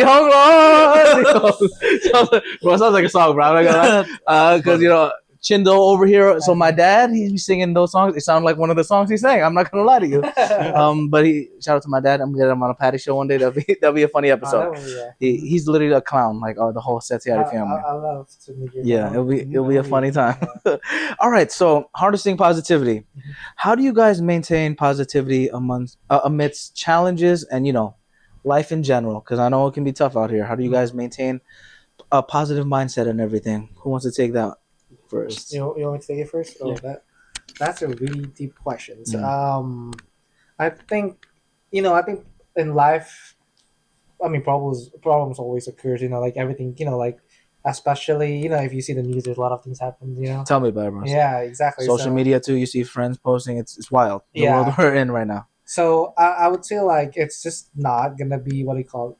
Hong Lo. Bro, it sounds like a song, bro. I'm not gonna lie. Because, Chindo over here, so my dad, he's be singing those songs. It sounded like one of the songs he sang. I'm not gonna lie to you. But shout out to my dad. I'm gonna get him on a Patty show one day. That'll be a funny episode. He's literally a clown, like the whole Setiati family. I love to meet you. Yeah, it'll be a funny time. All right, so harnessing positivity. How do you guys maintain positivity amidst challenges and life in general? Because I know it can be tough out here. How do you guys maintain a positive mindset and everything? Who wants to take that first? You want me to take it first? Oh, yeah. That's a really deep question. Yeah. I think in life, I mean, problems always occurs. Like everything. Like especially if you see the news, there's a lot of things happen. Tell me about it, bro. Yeah, exactly. Social media too. You see friends posting. It's wild. The world we're in right now. So I would say like it's just not gonna be what do you call it?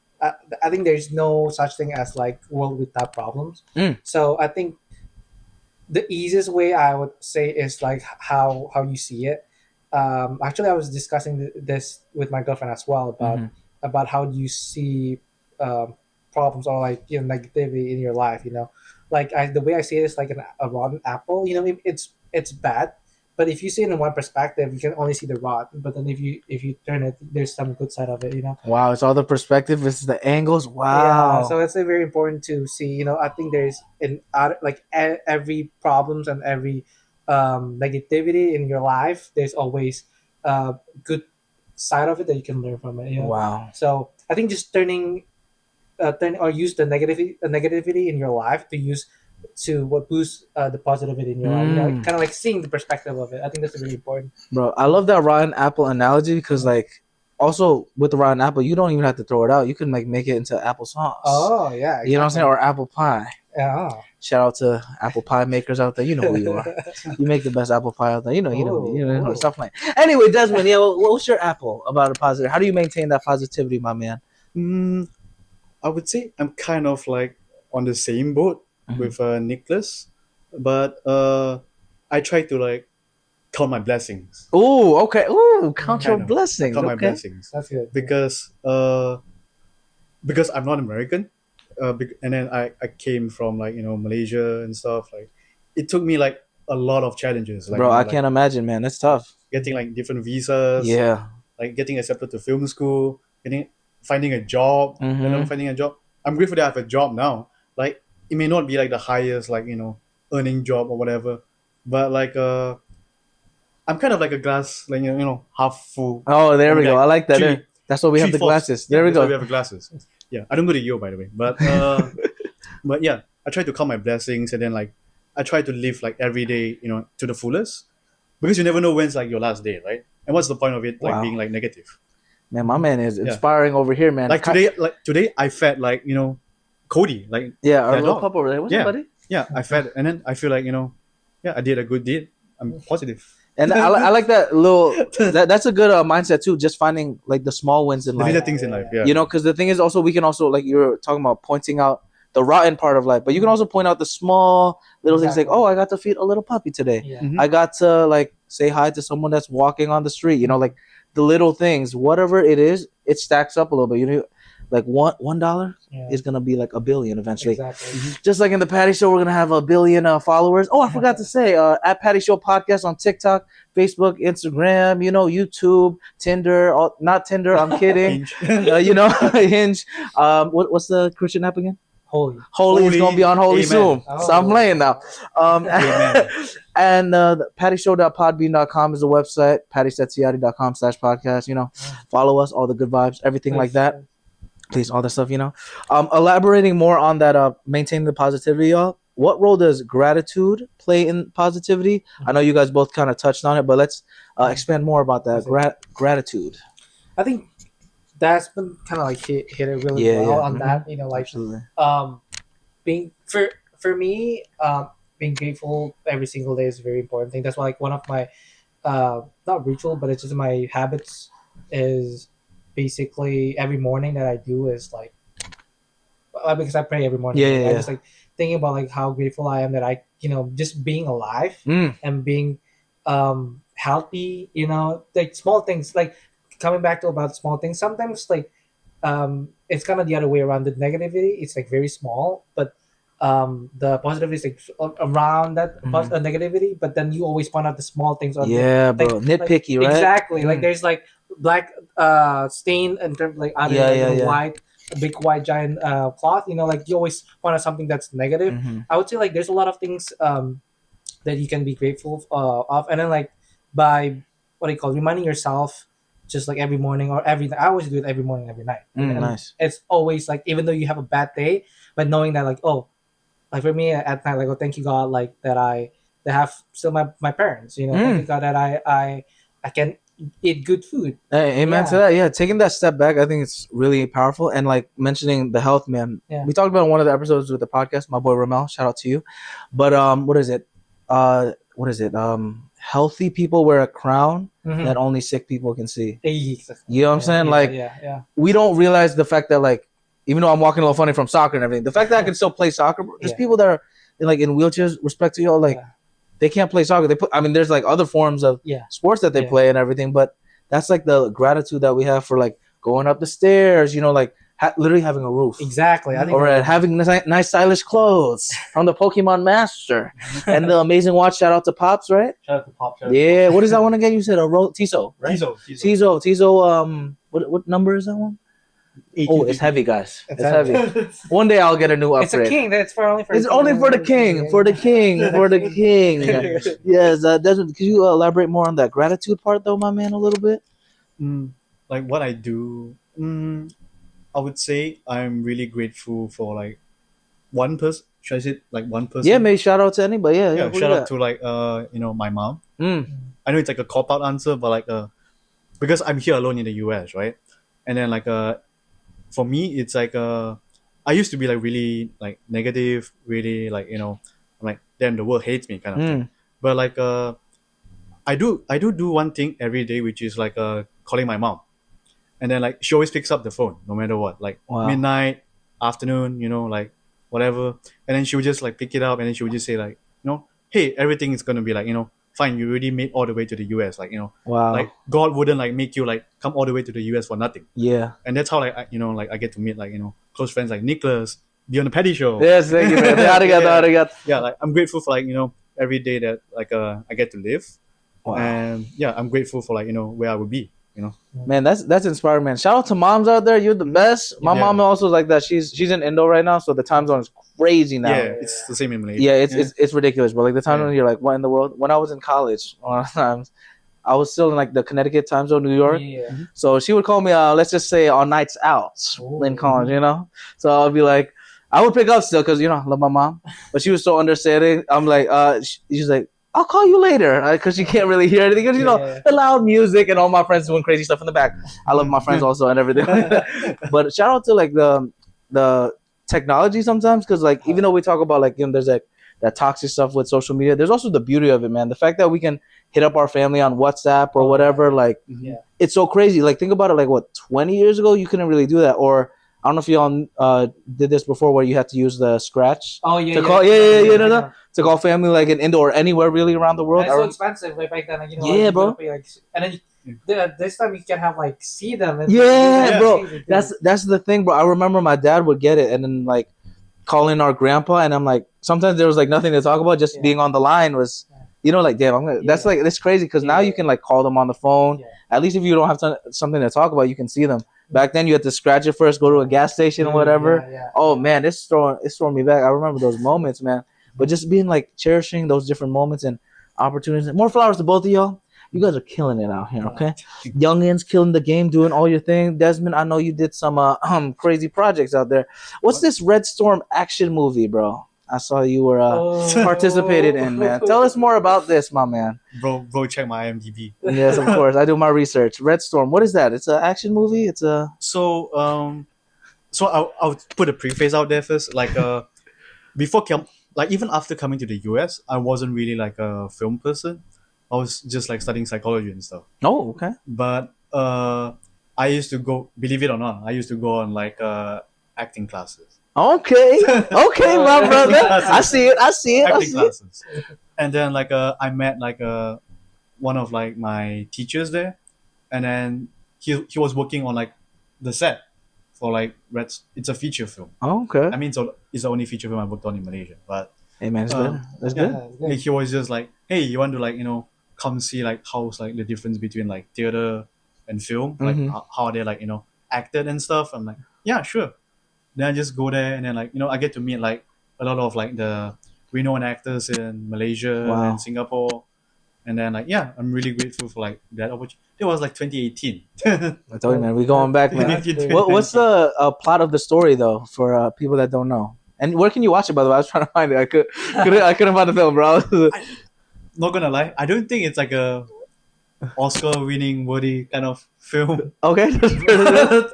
I think there's no such thing as like world without problems. So I think the easiest way I would say is like how you see it. Actually, I was discussing this with my girlfriend as well about how do you see problems or like negativity in your life. Like the way I see it is like a rotten apple. It's bad, but if you see it in one perspective, you can only see the rotten. But then if you turn it, there's some good side of it. Wow, it's all the perspective. It's the angles. Wow. Yeah, so it's very important to see. I think there's every problems and every negativity in your life. There's always a good side of it that you can learn from it. Wow. So I think just turn or use the negativity in your life to boost the positivity in your life. Kind of like seeing the perspective of it. I think that's really important. Bro, I love that rotten apple analogy because like also with the rotten apple, you don't even have to throw it out. You can like make it into applesauce. Oh yeah, exactly. You know what I'm saying? Or apple pie. Yeah. Shout out to apple pie makers out there. You know who you are. You make the best apple pie out there. You know. Stop playing. Anyway, Desmond, what's your apple about a positive? How do you maintain that positivity, my man? I would say I'm kind of like on the same boat with Nicholas. but I try to like count my blessings. Oh, okay. Oh, count your Kind of. blessings. Count my Okay. blessings. That's good. Because I'm not American, and then I came from like Malaysia and stuff. Like it took me like a lot of challenges. Like Bro, I like can't imagine, man. That's tough. getting like different visas, Yeah. like getting accepted to film school, finding a job, Mhm. finding a job. I'm grateful that I have a job now. Like it may not be like the highest like earning job or whatever, but like I'm kind of like a glass like half full. Oh, there or we maybe go. I like that. three, That's why we have the 3/4. glasses. Yeah, There we that's why we go. have glasses. Yeah, I don't go to Yale by the way, but yeah, I try to count my blessings and then like I try to live like every day to the fullest because you never know when's like your last day, right? And what's the point of it like Wow. being like negative? Man, my man is inspiring over here, man. Like today I fed like Cody, like Yeah, our that little dog. pup over there. What's up, buddy? Yeah, I fed, and then I feel like yeah, I did a good deed. I'm positive. And I like that little. That's a good mindset too. Just finding like the small wins in The life. little things in life, yeah. You know, because the thing is also we can also like you're talking about pointing out the rotten part of life, but you can also point out the small little things like, oh, I got to feed a little puppy today. Yeah. Mhm. I got to like say hi to someone that's walking on the street. You know, like the little things, whatever it is, it stacks up a little bit. You know, like $1 is gonna be like $1 billion eventually. Exactly. Just like in the Patty Show, we're gonna have 1 billion followers. Oh, I forgot to say, at Patty Show Podcast on TikTok, Facebook, Instagram, YouTube, Tinder. Not Tinder. I'm kidding. Hinge. What's the Christian app again? Holy is gonna be on Holy Amen. soon. So I'm playing now. Amen. And pattyshow.podbean.com is the website. pattysetziati.com/podcast. Follow us, all the good vibes, everything like that. Please, all that stuff. Elaborating more on that. Maintaining the positivity, y'all. What role does gratitude play in positivity? I know you guys both kind of touched on it, but let's expand more about that. Gratitude. I think that's been kind of like hit it really well on that. Like absolutely. Being for me, being grateful every single day is a very important thing. That's why like one of my not ritual, but it's just my habits is basically every morning that I do is like because I pray every morning. I just like thinking about like how grateful I am that I just being alive and being healthy. Like small things like coming back to about small things. Sometimes like it's kind of the other way around. The negativity it's like very small, but the positivity is like around that negativity. But then you always point out the small things. Bro, like, nitpicky, right? Exactly. Like there's like black stain in terms like white, a big white giant cloth. Like you always point out something that's negative. I would say like there's a lot of things that you can be grateful of, and then like by reminding yourself. Just like every morning or every night. I always do it every morning, every night. Nice. It's always like, even though you have a bad day, but knowing that like, oh, like for me at night, like, oh, thank you God, like that I have still my parents, thank you God that I can eat good food. Hey, amen to that. Yeah, taking that step back, I think it's really powerful. And like mentioning the health, man. Yeah. We talked about in one of the episodes with the podcast, my boy Ramel, shout out to you. But what is it? Healthy people wear a crown that only sick people can see. You know what I'm saying? We don't realize the fact that like, even though I'm walking a little funny from soccer and everything, the fact that I can still play soccer, there's people that are in wheelchairs, respect to y'all, like they can't play soccer. There's like other forms of sports that they play and everything, but that's like the gratitude that we have for like going up the stairs, like literally having a roof. Exactly. Or having nice stylish clothes from the Pokémon master and the amazing watch. Shout out to Pops, right? Shout out to Pops. Yeah. What is that one again? You said a Tiso, right? Tiso. What number is that one? 18. Oh, it's heavy, guys. It's heavy. One day I'll get a new upgrade. It's a king. That's only for. It's only for the king. For the king. For the king. Yes. Desmond, could you elaborate more on that gratitude part, though, my man, a little bit? Like what I do. I would say I'm really grateful for like one person. Should I say like one person? Yeah, maybe shout out to anybody. Yeah. Shout out to like my mom. I know it's like a cop out answer, but like because I'm here alone in the US, right? And then like for me it's like I used to be like really like negative, really like I'm like damn the world hates me kind of thing. But like I do one thing every day, which is like calling my mom. And then like she always picks up the phone no matter what, like midnight, afternoon, like whatever. And then she would just like pick it up and then she would just say like, hey, everything is gonna be like, fine. You already made all the way to the US, like, Wow. like God wouldn't like make you like come all the way to the US for nothing. Yeah. And that's how like I get to meet like close friends like Nicholas, be on the Patty Show. Yes, thank you, man. Yeah, like I'm grateful for like every day that like I get to live. Wow. And yeah, I'm grateful for like where I would be. Man, that's inspiring, man. Shout out to moms out there. You're the best. My mom also is like that. She's in Indo right now, so the time zone is crazy now. Yeah, it's the same in Malaysia. Yeah, it's ridiculous, bro. Like the time zone, you're like, what in the world? When I was in college, a lot of times, I was still in like the Connecticut time zone, New York. Yeah. So she would call me, let's just say on nights out in college, So I'll be like, I would pick up still because I love my mom, but she was so understanding. I'm like, she's like, I'll call you later because you can't really hear anything because the loud music and all my friends doing crazy stuff in the back. I love my friends also and everything. But shout out to like the technology sometimes because like even though we talk about like there's like that toxic stuff with social media, there's also the beauty of it, man. The fact that we can hit up our family on WhatsApp or whatever, like it's so crazy. Like think about it, like what 20 years ago you couldn't really do that. Or I don't know if y'all did this before where you had to use the scratch. Oh yeah, to call, to call family like in Indo or anywhere really around the world. It's so expensive like back then, like, like, bro. Pay, like, and then this time you can have like see them. And bro. That's the thing, bro. I remember my dad would get it and then like calling our grandpa, and I'm like, sometimes there was like nothing to talk about. Just being on the line was, like, damn. That's like that's crazy because now you can like call them on the phone. Yeah. At least if you don't have something to talk about, you can see them. Back then, you had to scratch it first, go to a gas station or whatever. Oh man, it's throwing me back. I remember those moments, man. But just being like cherishing those different moments and opportunities. More flowers to both of y'all. You guys are killing it out here, okay? Youngins killing the game, doing all your thing. Desmond, I know you did some crazy projects out there. What's this Red Storm action movie, bro? I saw you were participated in, man. Tell us more about this, my man. Bro, check my IMDb. Yes, of course. I do my research. Red Storm. What is that? It's an action movie. It's a so I'll put a preface out there first. Like before like even after coming to the US, I wasn't really like a film person. I was just like studying psychology and stuff. Oh, okay. But I used to go, believe it or not, I used to go on like acting classes. Okay, my brother. I see it. Acting classes. And then like I met like one of like my teachers there, and then he was working on like the set for like it's a feature film. Oh, okay. I mean, it's the only feature film I worked on in Malaysia. But hey man, it's good. That's good. Like, he was just like, hey, you want to like come see like how's like the difference between like theater and film, like how they like acted and stuff. I'm like, yeah, sure. Then I just go there and then like I get to meet like a lot of like the renowned actors in Malaysia and Singapore, and then like I'm really grateful for like that opportunity. It was like 2018. I told you, man, we going back, man. What's the plot of the story though for people that don't know? And where can you watch it, by the way? I was trying to find it. I couldn't find the film, bro. Not gonna lie, I don't think it's like a Oscar-winning worthy kind of film. Okay,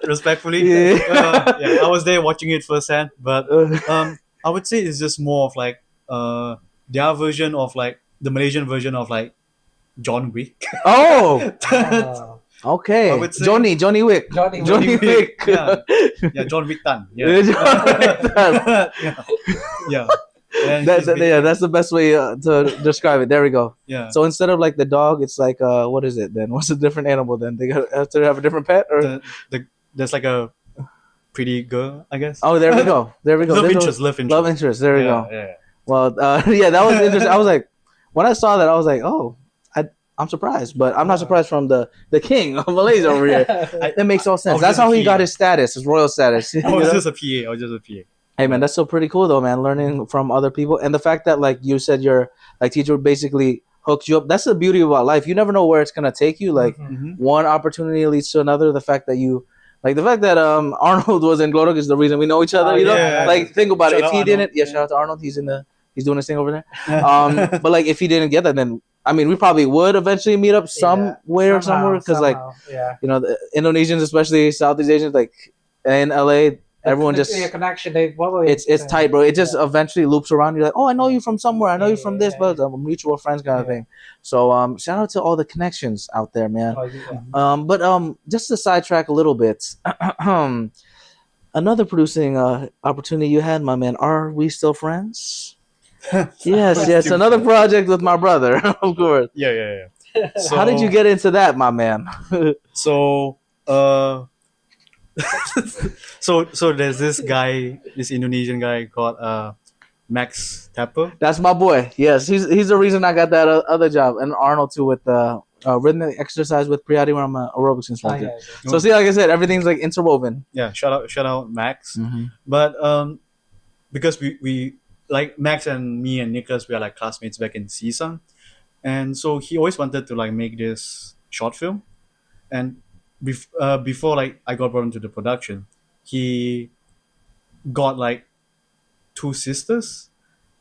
respectfully. I was there watching it firsthand, but I would say it's just more of like their version of like the Malaysian version of like John Wick. Oh. Okay. I would say, Johnny Wick. Johnny Wick. Yeah, John Wick Tan. Yeah. Yeah. That's the best way to describe it. There we go. Yeah. So instead of like the dog, it's like what is it then? What's a different animal then? They have to have a different pet, or there's like a pretty girl, I guess. Oh, there we go. Love interest. Love interest. There we go. Yeah. Well, that was interesting. I was like, when I saw that, I was like, oh, I'm surprised, but I'm not surprised from the king of Malaysia over here. It makes all sense. That's how he got his status, his royal status. I was just a PA. Hey man, that's so pretty cool though, man. Learning from other people, and the fact that like you said, your like teacher basically hooked you up. That's the beauty about life. You never know where it's gonna take you. Like one opportunity leads to another. The fact that Arnold was in Glorok is the reason we know each other. You know, like think about it. If he didn't, shout out to Arnold. He's doing his thing over there. But like if he didn't get that, then I mean, we probably would eventually meet up somewhere because like the Indonesians, especially Southeast Asians, like in LA. Everyone just connection. It's tight, bro. It just eventually loops around. You're like, oh, I know you from somewhere. I know you from this, but mutual friends kind of thing. So shout out to all the connections out there, man. But just to sidetrack a little bit, another producing opportunity you had, my man. Are we still friends? Yes, another project with my brother, of course. Yeah. So, how did you get into that, my man? So, so there's this guy, this Indonesian guy called Max Tapper. That's my boy. Yes, he's the reason I got that other job, and Arnold too with rhythmic exercise with Priyati, where I'm an aerobics instructor. So see, like I said, everything's like interwoven. Yeah, shout out Max. But because we like Max and me and Nicholas, we are like classmates back in CSUN, and so he always wanted to like make this short film, and before like I got brought into the production, he got like 2 sisters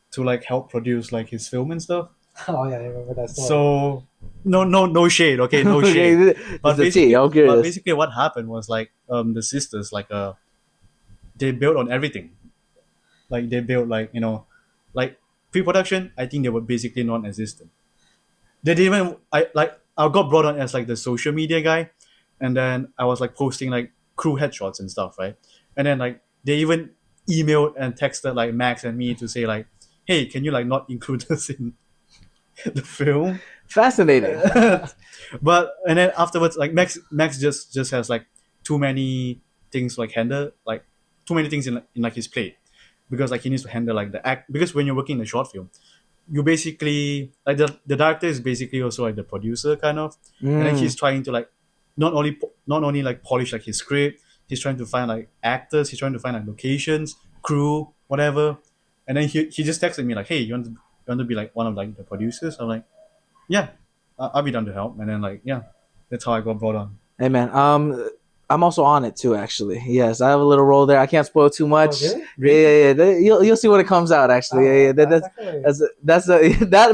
to like help produce like his film and stuff. Oh yeah, I remember that story. So no shade, okay, no shade. But basically what happened was like the sisters like they built on everything. Like they built like, you know, like pre-production, I think they were basically non-existent. They didn't even I got brought on as like the social media guy, and then I was like posting like crew headshots and stuff, right? And then like they even emailed and texted like Max and me to say like, hey, can you like not include us in the film? Fascinating. But and then afterwards, like Max just has like too many things like handle, like too many things in like his plate, because like he needs to handle like the act, because when you're working in a short film, you basically like the director is basically also like the producer kind of, and then he's trying to like not only like polish like his script, he's trying to find like actors, he's trying to find like locations, crew, whatever. And then he just texted me like, hey, you want to be like one of like the producers? I'm like, yeah, I'll be down to help. And then like, yeah, that's how I got brought on. Hey man, I'm also on it too, actually. Yes, I have a little role there. I can't spoil too much. Oh, really? Yeah. You'll see when it comes out. Actually, that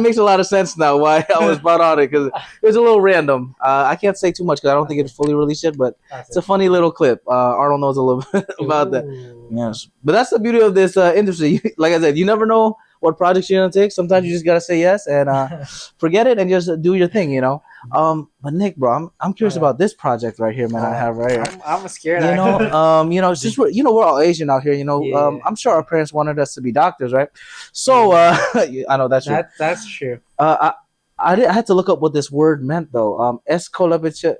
makes a lot of sense now. Why I was brought on it, because it was a little random. I can't say too much because I don't think it's fully released yet. But it's a funny little clip. Arnold knows a little bit about that. Yes, but that's the beauty of this industry. Like I said, you never know what projects you're gonna take. Sometimes you just gotta say yes and forget it and just do your thing. You know. But Nick, bro, I'm curious about this project right here, man. I have right here. I'm scared. Since we're all Asian out here, I'm sure our parents wanted us to be doctors, right? So I know that's true. That's true. I had to look up what this word meant though. Esopiclone.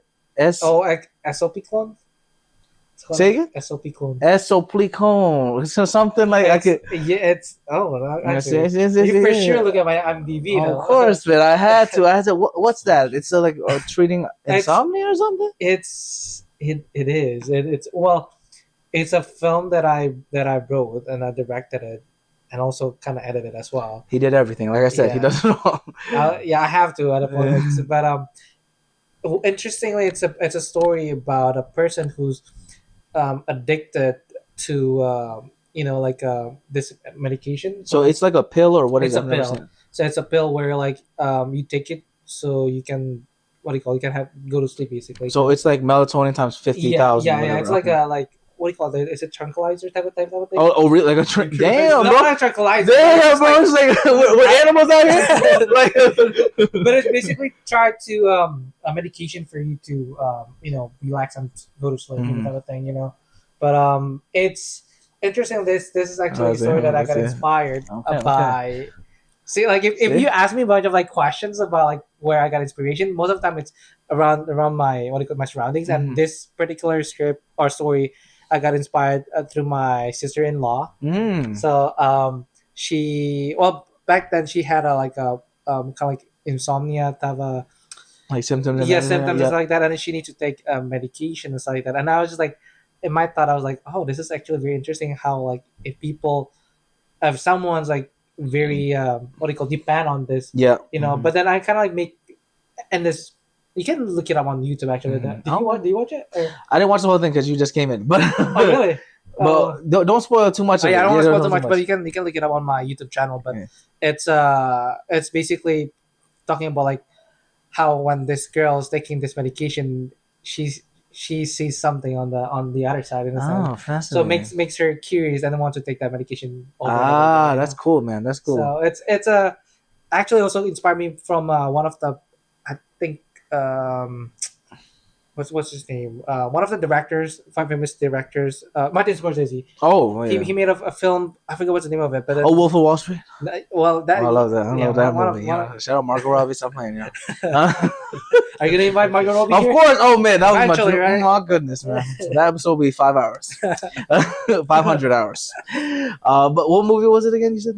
Say again? Esopiclone. So something like I could. Yeah, it's you for sure look at my IMDb. Of course, man. I had to. What's that? It's like treating insomnia or something. It is. It's a film that I wrote and I directed it, and also kind of edited as well. He did everything. Like I said, he does it all. I have to at a point. But interestingly, it's a story about a person who's addicted to this medication. So it's like a pill, or what is it? It's a pill. So it's a pill where like you take it so you can you can go to sleep basically. So it's like melatonin times 50,000. Yeah. It's like a what do you call it? Is it tranquilizer type of thing? Oh, really? Like damn, bro. Not a tranquilizer. Damn, bro. It's like we're animals out here. But it's basically tried to a medication for you to relax and go to sleep type of thing, But it's interesting. This is actually a story that I got inspired by. Okay. See, like if you ask me a bunch of like questions about like where I got inspiration, most of the time it's around my my surroundings. And this particular script or story, I got inspired through my sister-in-law. So back then she had a kind of like insomnia type of like symptoms. Symptoms like that, and then she needs to take medication and stuff like that. And I was just like, in my thought, I was like, oh, this is actually very interesting. How like if someone's like very depend on this, But then I kind of like make and this. You can look it up on YouTube actually. Did you watch it? Or? I didn't watch the whole thing because you just came in. But oh really? But don't spoil too much. I don't want to spoil too much, but you can look it up on my YouTube channel. But it's basically talking about like how when this girl is taking this medication, she sees something on the other side. Fascinating. So it makes her curious and wants to take that medication. That's cool, man. That's cool. So it's actually also inspired me from one of the I think what's his name? One of the directors, famous directors, Martin Scorsese. Oh, yeah. He made a film. I forget what's the name of it, but Wolf of Wall Street. Well, that I love that. I love that movie. Shout out Margot Robbie. Stop playing, yeah. Are you gonna invite Margot Robbie? Of course. Oh man, that was Eventually, right? Oh my goodness, man. That episode will be 5 hours, 500 hours. But what movie was it again? You said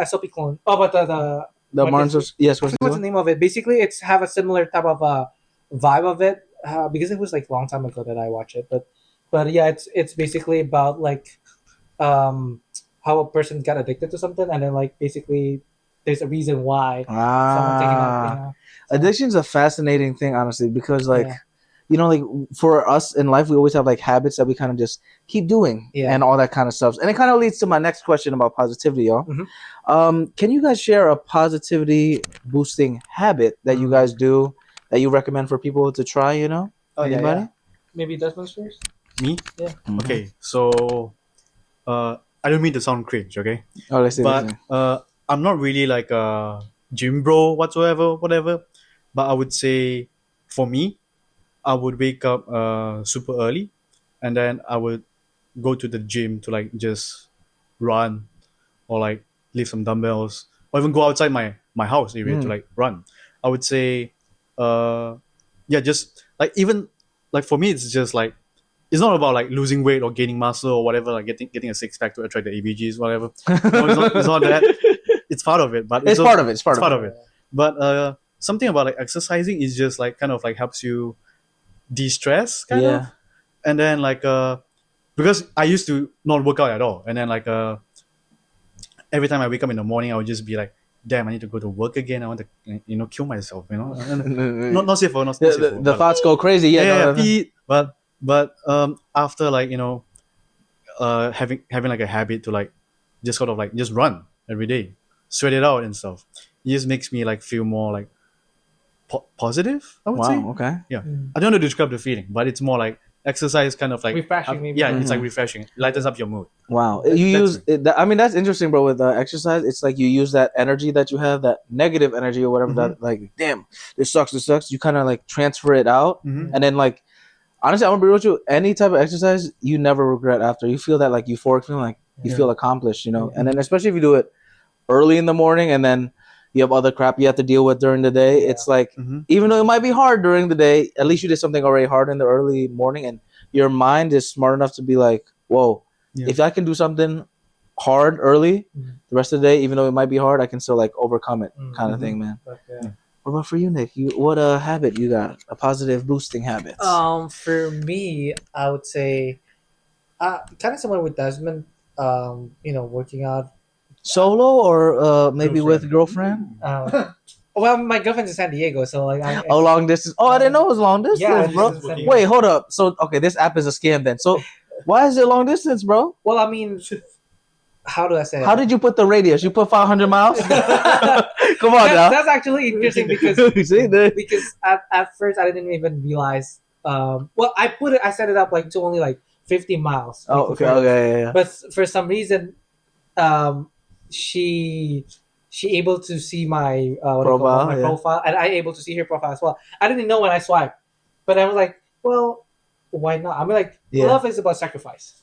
SOP Clone. Oh, but the Martin. Yes, what's the name of it? Basically, it's have a similar type of vibe of it because it was like a long time ago that I watched it. But yeah, it's basically about like how a person got addicted to something, and then like basically there's a reason why someone taking it. You know? Addiction's a fascinating thing, honestly, because like. Yeah. You know, like for us in life, we always have like habits that we kind of just keep doing and all that kind of stuff. And it kind of leads to my next question about positivity, y'all. Mm-hmm. Can you guys share a positivity boosting habit that you guys do that you recommend for people to try, you know? Oh, anybody? Yeah. Maybe Desmond first? Me? Yeah. Mm-hmm. Okay, so I don't mean to sound cringe, okay? Oh, let's see. But I'm not really like a gym bro whatever. But I would say for me, I would wake up super early, and then I would go to the gym to like just run, or like lift some dumbbells, or even go outside my house area to like run. I would say, just like even like for me, it's just like it's not about like losing weight or gaining muscle or whatever, like getting a six pack to attract the ABGs, whatever. No, it's not that. It's part of it, but it's part of it. It's part of it. But something about like exercising is just like kind of like helps you de-stress kind of, and then like because I used to not work out at all, and then like every time I wake up in the morning I would just be like, damn, I need to go to work again, I want to kill myself, not safe for the thoughts go crazy. But after like having like a habit to like just sort of like just run every day, sweat it out and stuff, it just makes me like feel more like positive, I would say. Okay. Yeah. I don't know to describe the feeling, but it's more like exercise kind of like refreshing. Maybe. Yeah, it's like refreshing. It lightens up your mood. Wow. I mean, that's interesting, bro, with exercise. It's like you use that energy that you have, that negative energy or whatever, that like, damn, this sucks. You kind of like transfer it out. And then like, honestly, I'm gonna be real with you, any type of exercise, you never regret after. You feel that like euphoric feeling, like you feel accomplished, you know? And then especially if you do it early in the morning and then you have other crap you have to deal with during the day. It's like, even though it might be hard during the day, at least you did something already hard in the early morning, and your mind is smart enough to be like, whoa, if I can do something hard early, the rest of the day, even though it might be hard, I can still like overcome it, kind of thing, man. What about for you, Nick? What habit you got? A positive boosting habit? For me, I would say, kind of similar with Desmond. Working out. Solo or maybe with girlfriend? Well, my girlfriend's in San Diego, so like long distance. Oh, I didn't know it was long distance, yeah, bro. Wait, hold up. So okay, this app is a scam then. So why is it long distance, bro? Well, I mean, how do I say? How did you put the radius? You put 500 miles? Come on, now. That's actually interesting because at first I didn't even realize. Well, I set it up like to only like 50 miles. Oh, okay, yeah. But for some reason, she able to see my profile, and I able to see her profile as well. I didn't know when I swiped, but I was like, well, why not? I mean, like, love is about sacrifice,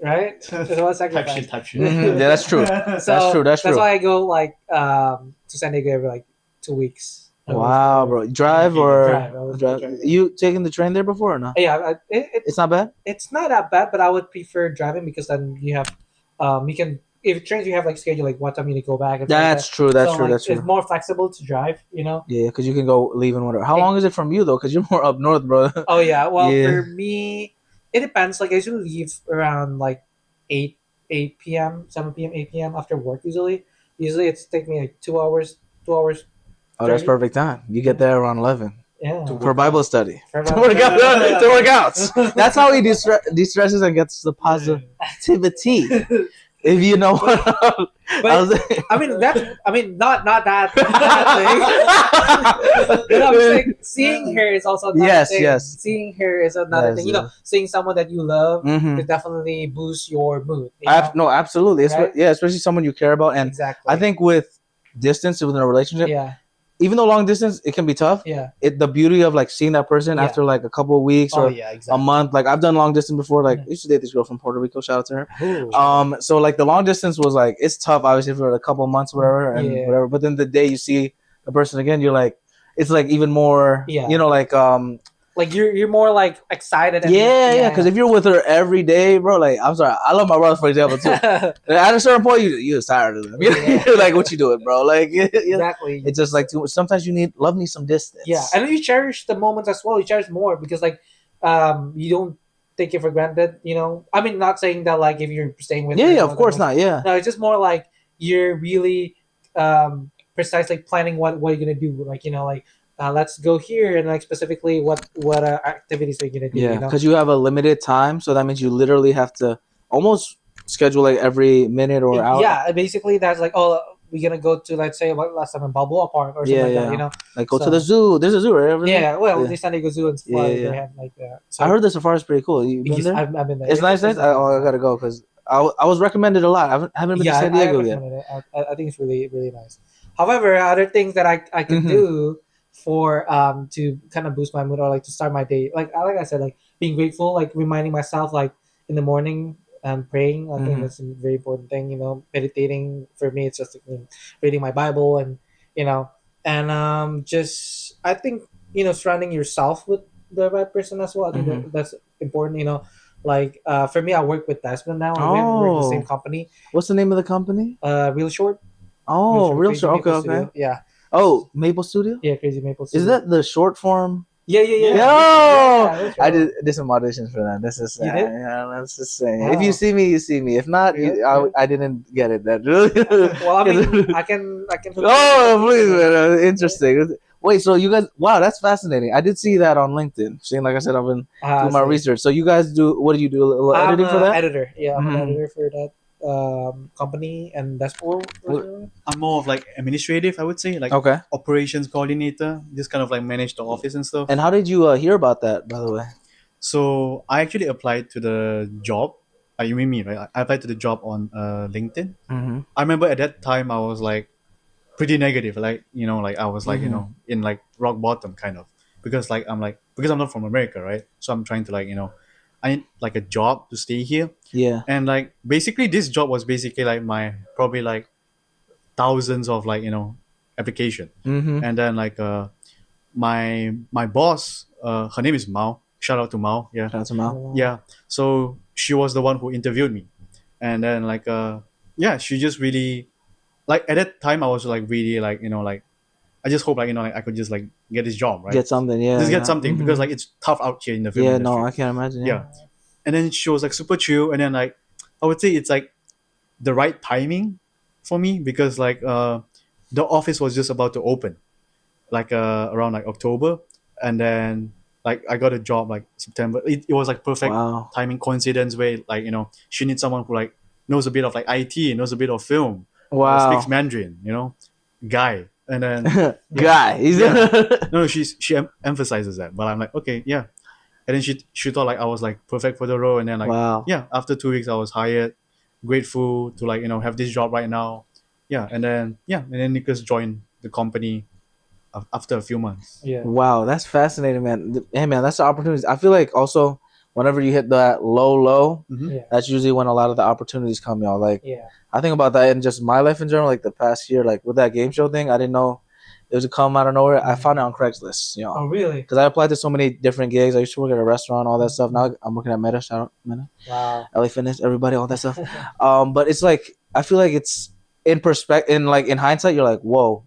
right? It's about sacrifice. Type shit. Yeah, that's true. That's true. That's why I go like to San Diego every like 2 weeks. Wow, bro! Drive. You taking the train there before or not? Yeah, it's not bad. It's not that bad, but I would prefer driving because then you have, you can. If trains, you have like schedule like what time you need to go back. That's true. That's true. It's more flexible to drive, you know. Yeah, because you can go leave and whatever. How long is it from you though? Because you're more up north, bro. Oh yeah. Well, for me, it depends. Like I usually leave around like 8 p.m., 7 p.m., 8 p.m. after work. Usually it's take me like 2 hours. Oh, that's perfect time. You get there around 11. Yeah. For Bible study. To work out. That's how he de-stresses and gets the positivity. If you know what not that thing. But I'm saying, seeing her is also another thing. Yes. Seeing her is another thing. You know, seeing someone that you love it definitely boosts your mood. No, absolutely. Right? Especially someone you care about. And exactly. I think with distance within a relationship, even though long distance, it can be tough. Yeah. The beauty of like seeing that person after like a couple of weeks or a month. Like I've done long distance before. Like I used to date this girl from Puerto Rico. Shout out to her. Ooh. So like the long distance was like, it's tough obviously for a couple of months, whatever, and whatever. But then the day you see the person again, you're like, it's like even more, you know, like you're more like excited. And because if you're with her every day, bro, like I'm sorry, I love my brother for example too. At a certain point, you're tired of them. You're like, what you doing, bro? Like exactly. It's just like too much. Sometimes love needs some distance. Yeah, and you cherish the moments as well. You cherish more because like you don't take it for granted. You know, I mean, not saying that like if you're staying with of course not. Yeah, no, it's just more like you're really precisely planning what you're gonna do. Like, you know, like. Let's go here and like specifically what activities are you gonna do? Yeah, because you have a limited time, so that means you literally have to almost schedule like every minute or hour. Yeah, basically that's like, oh, we're gonna go to, let's say, what last time in Balboa Park or something like that, you know, like go to the zoo. There's a zoo, right? Yeah, well, the San Diego Zoo and Florida, they have like that. So I heard the safari is pretty cool. You been there? I've been there. It's nice. I gotta go because I was recommended a lot. I haven't been to San Diego yet. I think it's really really nice. However, other things that I can do for to kind of boost my mood or like to start my day, like I said, like being grateful, like reminding myself like in the morning praying. I think that's a very important thing, you know. Meditating for me, it's just reading my Bible and you know, and just I think, you know, surrounding yourself with the right person as well. I think that's important, you know. Like for me, I work with Desmond now. We work in the same company. What's the name of the company? Real Short. Real Short. Okay. Yeah. Oh, Maple Studio? Yeah, Crazy Maple Studio. Is that the short form? Yeah. I did some auditions for that. That's just saying. Yeah, that's just saying. If you see me, you see me. If not, I didn't get it. That really. Well, I mean, I can. Oh, please, man. Interesting. Wait, so you guys? Wow, that's fascinating. I did see that on LinkedIn. Seeing, like I said, I've been doing my research. So you guys do? What do you do? A little editing for that? Editor. Yeah, I'm an editor for that company, and that's all. I'm more of like administrative, I would say, like operations coordinator, just kind of like manage the office and stuff. And how did you hear about that, by the way? So I actually applied to the job. You mean me, right? I applied to the job on LinkedIn. I remember at that time I was like pretty negative, like, you know, like I was like, you know, in like rock bottom kind of, because like I'm not from America, right? So I'm trying to like, you know, I need like a job to stay here. Yeah. And like basically this job was basically like my probably like thousands of like, you know, application. And then like my boss, her name is Mao. Shout out to Mao. Yeah. Shout out to Mao. Yeah. So she was the one who interviewed me. And then like she just really, like at that time I was like really like, you know, like I just hope like, you know, like I could just like get this job, right? Get something, yeah. Just get something because like it's tough out here in the film industry. No, I can't imagine. Yeah. And then she was like super chill, and then like I would say it's like the right timing for me because like the office was just about to open, like around like October, and then like I got a job like September. It was like perfect timing coincidence where like, you know, she needs someone who like knows a bit of like IT, knows a bit of film, speaks Mandarin, you know, guy. And then guy, no, she emphasizes that, but I'm like, okay, yeah. And then she thought like I was like perfect for the role, and then like after 2 weeks I was hired, grateful to like, you know, have this job right now, and then Nicholas joined the company after a few months. Wow, that's fascinating, man. Hey man, that's the opportunities. I feel like also whenever you hit that low, that's usually when a lot of the opportunities come, y'all. Like I think about that in just my life in general, like the past year, like with that game show thing, I didn't know it was to come out of nowhere. I found it on Craigslist, you know. Oh, really? Because I applied to so many different gigs. I used to work at a restaurant, all that stuff. Now I'm working at Meta. Shout out Meta. Wow. LA Fitness, everybody, all that stuff. But it's like I feel like it's in perspective, in hindsight, you're like, whoa.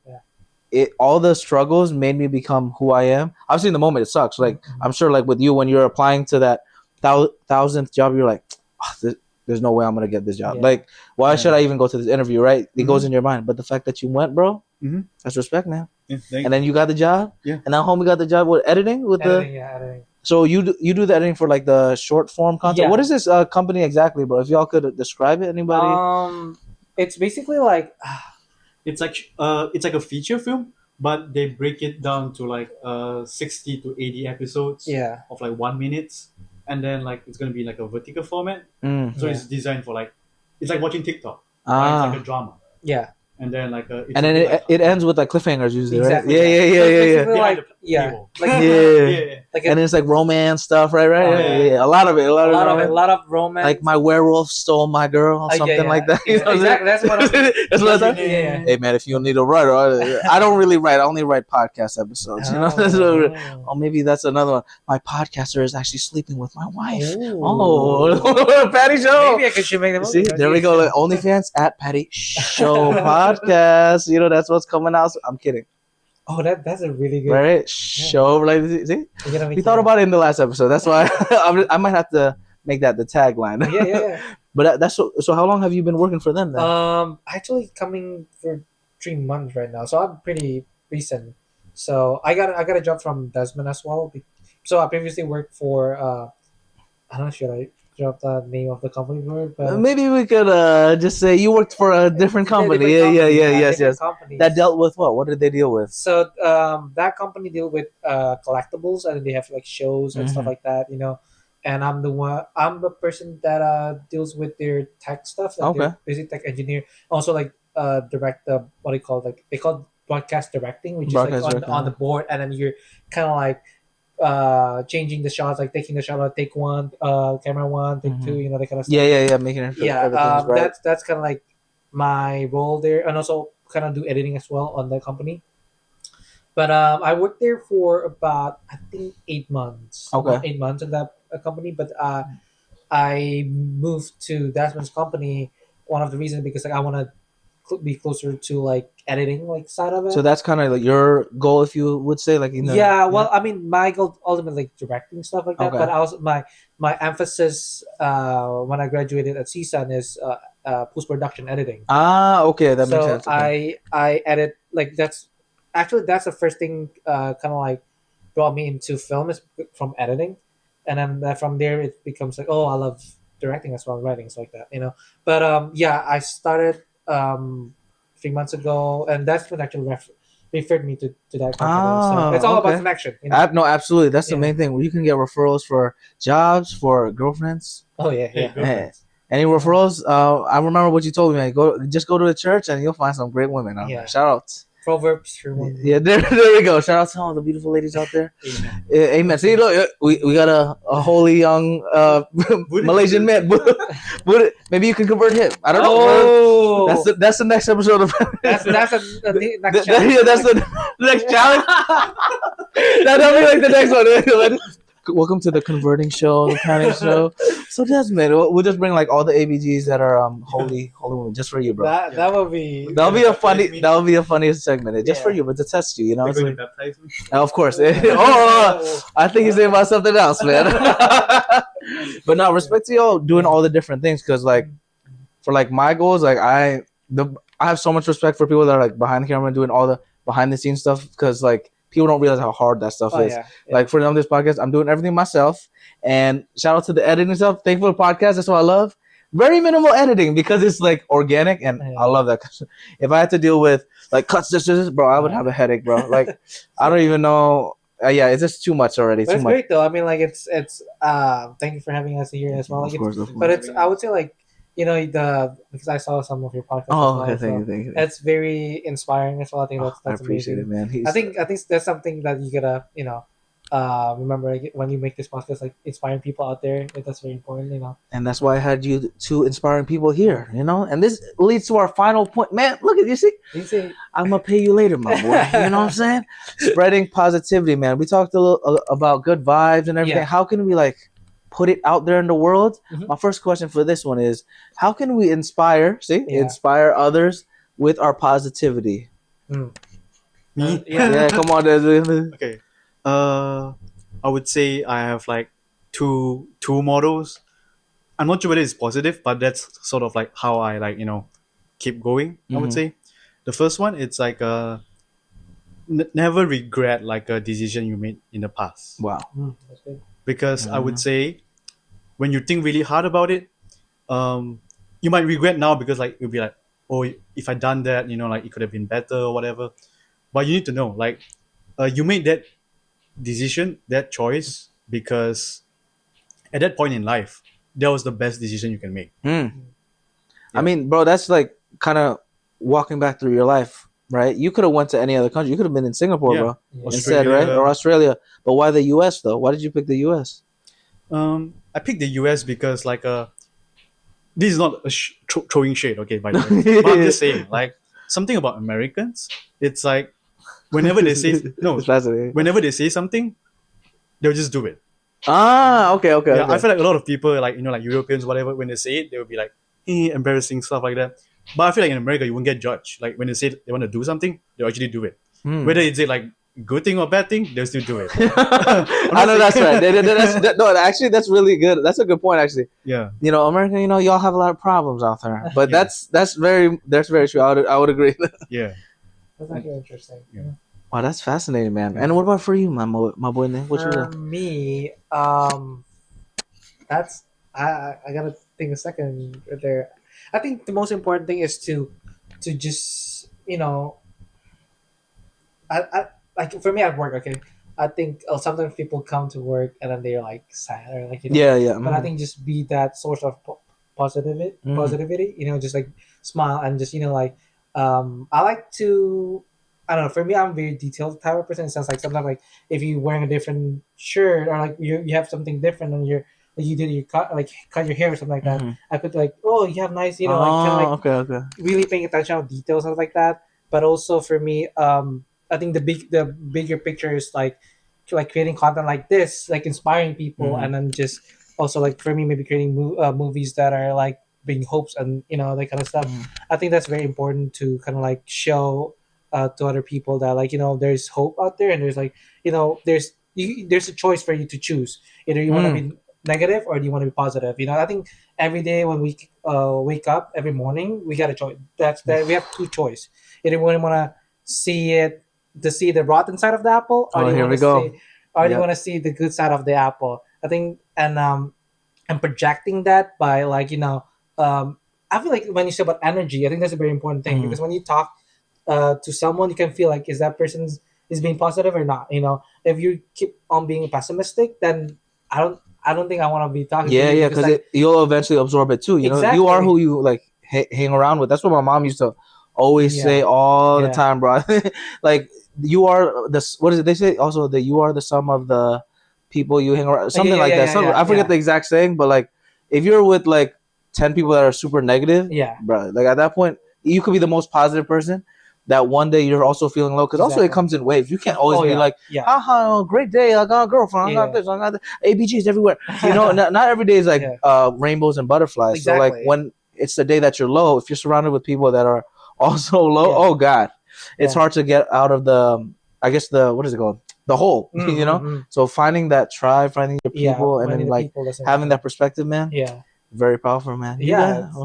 All the struggles made me become who I am. Obviously, in the moment, it sucks. Like I'm sure, like with you, when you're applying to that 1000th job, you're like, there's no way I'm gonna get this job. Like, why should I even go to this interview? Right? It goes in your mind. But the fact that you went, bro, that's respect, man. And then you got the job. And now homie got the job with editing. Editing. So you do the editing for like the short form content. What is this company exactly, bro? If y'all could describe it, anybody? It's basically like it's like a feature film, but they break it down to like 60 to 80 episodes of like 1 minute. And then like it's gonna be like a vertical format, so it's designed for like, it's like watching TikTok. Right? It's like a drama. and then and then it ends with like cliffhangers usually, exactly, right? Yeah. Like and it's like romance stuff, right? A lot of it, a lot of romance. Like my werewolf stole my girl, something like that. You know exactly. That's what I'm saying. Yeah. Hey man, if you need a writer, I don't really write. I only write podcast episodes. You know, or maybe that's another one. My podcaster is actually sleeping with my wife. Patty Show. Maybe I should make them. See, there we go. OnlyFans at Patty Show podcast. You know, that's what's coming out. So, I'm kidding. Oh, that's a really good show. Like, see, we thought about it in the last episode. That's why I might have to make that the tagline. Yeah. But that's so. How long have you been working for them then? Actually coming for 3 months right now, so I'm pretty recent. So I got a job from Desmond as well. So I previously worked for I don't know, should I drop the name of the company for it? But maybe we could just say you worked for a different company. Yes. Companies. That dealt with what? What did they deal with? So that company deal with collectibles, and they have like shows and stuff like that, you know. And I'm the person that deals with their tech stuff, like their basic tech engineer. Also like direct the what do you call it? Like they call broadcast directing, which is like on the board, and then you're kind of like changing the shots, like taking the shot out, take one, camera one, take two, you know, that kind of stuff. Yeah, making it. Right. That's kind of like my role there, and also kind of do editing as well on the company. But I worked there for about I think 8 months. Okay. 8 months in that company, but I moved to Desmond's company. One of the reasons because like I want to be closer to like editing like side of it. So that's kind of like your goal, if you would say, like I mean my goal ultimately like directing stuff like that. But also my my when I graduated at CSUN is post-production editing. Okay, that makes sense. I edit, like that's the first thing kind of like brought me into film is from editing, and then from there it becomes like, oh, I love directing as well, writing stuff like that, you know. But I started 3 months ago, and that's when actually referred me to that company. So it's all about connection, you know? No, absolutely, that's the main thing. You can get referrals for jobs, for girlfriends. Oh yeah. Any referrals? I remember what you told me, man. Go to the church and you'll find some great women out there. Shout outs. Proverbs. Yeah, there we go. Shout out to all the beautiful ladies out there. Amen. See, look, we got a holy young Malaysian man. Maybe you can convert him. I don't know. That's the next episode of. That's the next challenge. That's the next challenge. That'll be like the next one. Welcome to the converting show, the planning show. So Desmond, we'll just bring like all the ABGs that are holy women just for you, bro. That'll be a funny segment just for you, but to test you, you know. Like, of course. I think he's thinking about something else, man. But no, respect to y'all doing all the different things, because like for like my goals, like I have so much respect for people that are like behind the camera doing all the behind the scenes stuff, because like people don't realize how hard that stuff is. Like for this podcast, I'm doing everything myself. And shout out to the editing stuff. Thankful for the podcast. That's what I love. Very minimal editing because it's like organic, and I love that. If I had to deal with like cuts, this, bro, I would have a headache, bro. Like I don't even know. It's just too much already. But it's great though. I mean, like it's. Thank you for having us here as well. Like, of course. But it's. I would say like, you know, because I saw some of your podcasts. Oh, okay, thank you. It's very inspiring as well. I think that's I appreciate amazing. it, man. I think that's something that you gotta, you know, remember when you make this podcast, like inspiring people out there. That's very important, you know. And that's why I had you two inspiring people here, you know. And this leads to our final point, man. Look at you see. I'm gonna pay you later, my boy. You know what I'm saying? Spreading positivity, man. We talked a little about good vibes and everything. How can we like put it out there in the world? My first question for this one is, how can we inspire others with our positivity? Me? Yeah, come on. Okay. I would say I have like two models. I'm not sure whether it's positive, but that's sort of like how I like, you know, keep going. I would say the first one, it's like never regret like a decision you made in the past. Wow. That's good. Because I would say when you think really hard about it, you might regret now because like you'll be like, oh, if I done that, you know, like it could have been better or whatever. But you need to know, like, you made that decision, that choice, because at that point in life, that was the best decision you can make. I mean, bro, that's like kind of walking back through your life, right? You could have went to any other country. You could have been in Singapore, bro, instead, right? Or Australia. But why the U.S. though? Why did you pick the U.S.? I picked the US because like this is not a throwing shade, okay, by the way. But I'm just saying, like, something about Americans, it's like whenever they say whenever they say something, they'll just do it. Okay. Yeah, I feel like a lot of people, like, you know, like Europeans, whatever, when they say it, they'll be like, embarrassing stuff like that. But I feel like in America, you won't get judged. Like when they say they want to do something, they'll actually do it. Whether it's like good thing or bad thing, they'll still do it. I know that's right. No, actually, that's really good. That's a good point, actually. Yeah. You know, America, you know, y'all have a lot of problems out there, but that's very true. I would agree. Yeah. That's actually interesting. Yeah. Wow, that's fascinating, man. And what about for you, my boy? What you For me, that's I gotta think a second there. I think the most important thing is to just, you know, I like for me at work. Okay, I think sometimes people come to work and then they're like sad or like, you know, yeah. But I think just be that source of positivity. You know, just like smile and just, you know, like I like to. I don't know. For me, I'm a very detailed type of person. It sounds like sometimes, like if you're wearing a different shirt or like you have something different and you're like you did your cut your hair or something like that. I could like, oh, you have nice, you know, like kind of like okay. Really paying attention on details and stuff like that. But also for me, I think the bigger picture is like creating content like this, like inspiring people, and then just also like for me maybe creating movies that are like bring hopes and, you know, that kind of stuff. I think that's very important to kind of like show to other people that, like, you know, there's hope out there and there's like, you know, there's a choice for you to choose. Either you want to be negative or do you want to be positive. You know, I think every day when we wake up every morning, we got a choice. That we have two choice. Either we want to see the rotten side of the apple, or do you want to see the good side of the apple. I think, and I'm projecting that by, like, you know, I feel like when you say about energy, I think that's a very important thing, because when you talk to someone, you can feel like, is that person is being positive or not. You know, if you keep on being pessimistic, then I don't think I want to be talking to you. Yeah, because like, you'll eventually absorb it too. You know, you are who you like hang around with. That's what my mom used to always say all the time, bro. Like, you are what is it? They say also that you are the sum of the people you hang around. Something like that. I forget the exact saying, but like, if you're with like 10 people that are super negative, bro, like at that point, you could be the most positive person. That one day you're also feeling low, because also it comes in waves. You can't always be like, haha, great day, I got a girlfriend, I got this, I got that. ABGs everywhere. You know, not every day is like rainbows and butterflies. Exactly. So like when it's the day that you're low, if you're surrounded with people that are also low, oh God, it's hard to get out of the, I guess what is it called? The hole, you know? So finding that tribe, finding your people, and then like having that perspective, man. Yeah. Very powerful, man.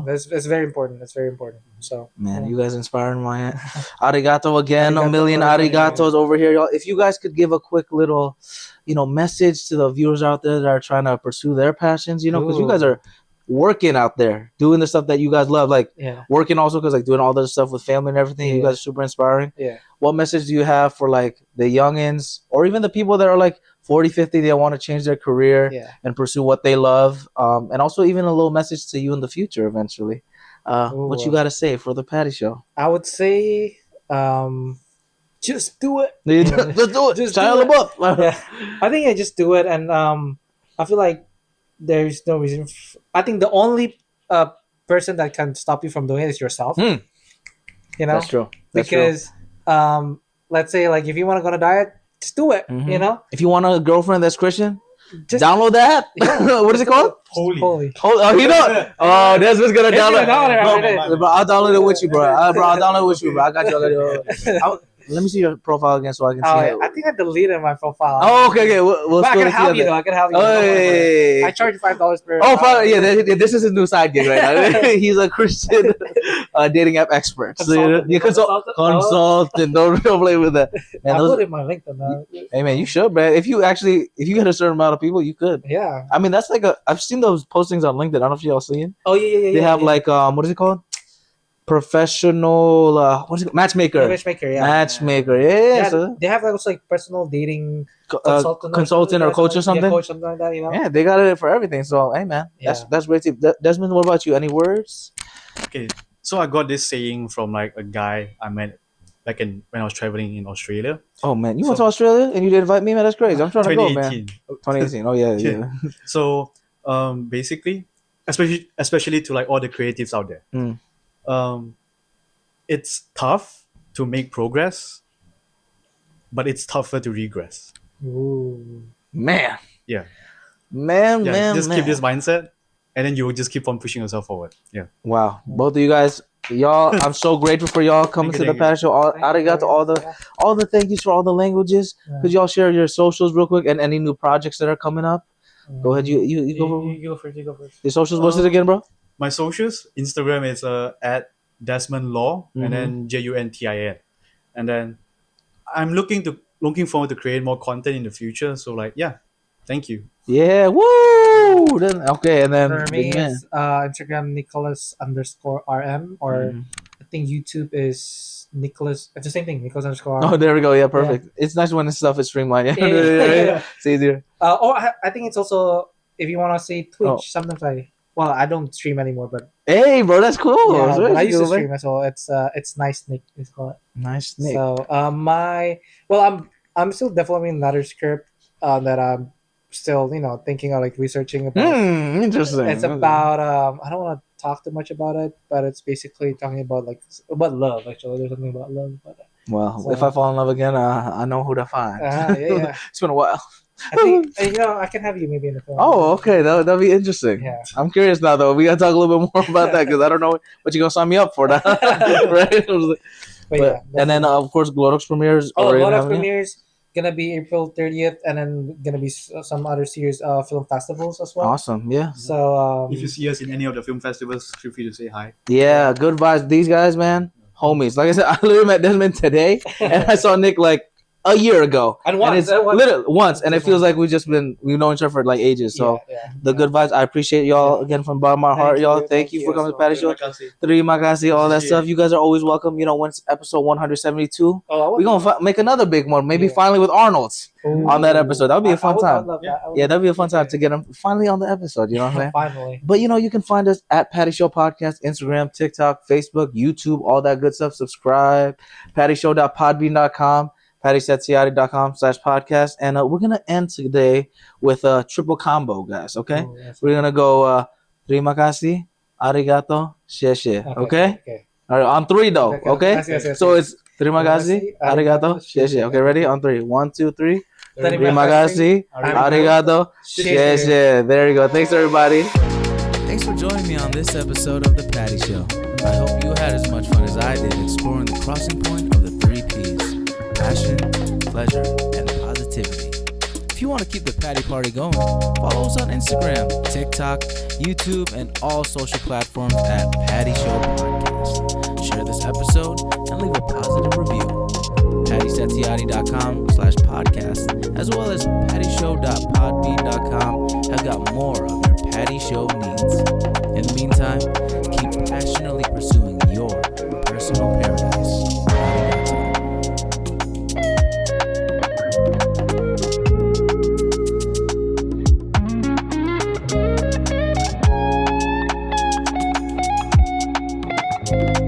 That's very important. That's very important. So, man, you guys inspiring my arigato again. A million arigatos over here, y'all. If you guys could give a quick little, you know, message to the viewers out there that are trying to pursue their passions, you know, because you guys are working out there, doing the stuff that you guys love, like working also, because like doing all this stuff with family and everything. You guys are super inspiring. What message do you have for like the youngins, or even the people that are like 40, 50, they want to change their career and pursue what they love, and also even a little message to you in the future eventually? What you got to say for the Patty Show? I would say just do it. Just do it. Just try the book. I think I just do it, and I feel like there's no reason. I think the only person that can stop you from doing it is yourself. You know, that's true. Because let's say, like, if you want to go on a diet, just do it. You know, if you want a girlfriend that's Christian, just download that. What is it called? Holy. Oh, you know. Oh, that's what's gonna download. Bro, I'll download it with you, bro. I'll download it with you, bro. I got you. Let me see your profile again so I can see it. I think I deleted my profile. Oh, okay. But I can help you, though. I can help you. Hey. I charge $5 per. Oh, $5. Yeah, this is his new side gig right now. He's a Christian dating app expert. Consultant. Don't play with that. Man, I put in my LinkedIn. Hey, man, you should, man. If you get a certain amount of people, you could. Yeah. I mean, that's like I've seen those postings on LinkedIn. I don't know if y'all seen. Oh, yeah. They have like, what is it called? Professional what is it? Matchmaker, yeah. So they have like personal dating consultant or coach or something. Coach, something like that, you know. Yeah, they got it for everything. So hey, man, that's great. Desmond, what about you? Any words? Okay, So I got this saying from like a guy I met back when I was traveling in Australia. Oh man, you went to Australia and you didn't invite me, man? That's crazy. I'm trying to go, man. 2018. Oh yeah. So basically, especially to like all the creatives out there, it's tough to make progress, but it's tougher to regress. Ooh. Man. Yeah. Man. Keep this mindset, and then you will just keep on pushing yourself forward. Yeah. Wow. Both of you guys, y'all, I'm so grateful for y'all coming to the Patty Show. Arigato, all the thank yous for all the languages. Could y'all share your socials real quick and any new projects that are coming up? Go ahead. You go first. You go first. Your socials, what's it again, bro? My socials, Instagram is at Desmond Loh, and then JUNTIN. And then I'm looking forward to create more content in the future. So like, yeah, thank you. Yeah, woo! Then okay, and then for me, it's Instagram Nicholas_RM, or I think YouTube is Nicholas. It's the same thing, Nicholas_RM. Oh, there we go. Yeah, perfect. Yeah. It's nice when this stuff is streamlined. Yeah. It's easier. I think it's also, if you want to say Twitch, sometimes I don't stream anymore, but hey, bro, that's cool. Yeah, but I used to stream as well. It's Nice Nick. It's called Nice Nick. So I'm still developing another script that I'm still thinking of, like researching about. Interesting. It's about I don't want to talk too much about it, but it's basically talking about about love. Actually, there's something about love. Well, if I fall in love again, I know who to find. Yeah. It's been a while. I think I can have you maybe in the film. Oh, okay, that'll be interesting. Yeah. I'm curious now though. We gotta talk a little bit more about that because I don't know what you're gonna sign me up for now, right? And then of course, Glorux premieres. Glorux premieres gonna be April 30th, and then gonna be some other series film festivals as well. Awesome, yeah. So if you see us in any of the film festivals, feel free to say hi. Yeah, good vibes. These guys, man, homies. Like I said, I literally met Desmond today, and I saw Nick like a year ago, and it's literally once, and it feels like we've known each other for like ages. So the good vibes. I appreciate y'all again from the bottom of my heart, y'all. Thank you for coming to Patty Show. Terima kasih, all that stuff. You guys are always welcome. Once episode 172, we're gonna make another big one. Maybe finally with Arnold's on that episode. That would be a fun time. Yeah, that'd be a fun time to get him finally on the episode. You know what I'm saying? Finally. But you can find us at Patty Show Podcast, Instagram, TikTok, Facebook, YouTube, all that good stuff. Subscribe. PattyShow.podbean.com. PattySetziati.com/podcast, and we're gonna end today with a triple combo, guys. Okay, we're gonna go terima kasih, arigato, sheshe. Okay? All right, on three though. Okay, so it's terima kasih, arigato, sheshe. Okay, ready? On three. 1, 2, 3. Terima kasih, arigato, sheshe. There you go. Thanks everybody. Thanks for joining me on this episode of the Patty Show. I hope you had as much fun as I did exploring the crossing point of the 3 Ps. Passion, pleasure, and positivity. If you want to keep the Patty Party going, follow us on Instagram, TikTok, YouTube, and all social platforms at Patty Show Podcast. Share this episode and leave a positive review. PattySetziati.com/podcast, as well as PattyShow.podbean.com, have got more of your Patty Show needs. In the meantime, keep passionately pursuing your personal paradise. Arigato.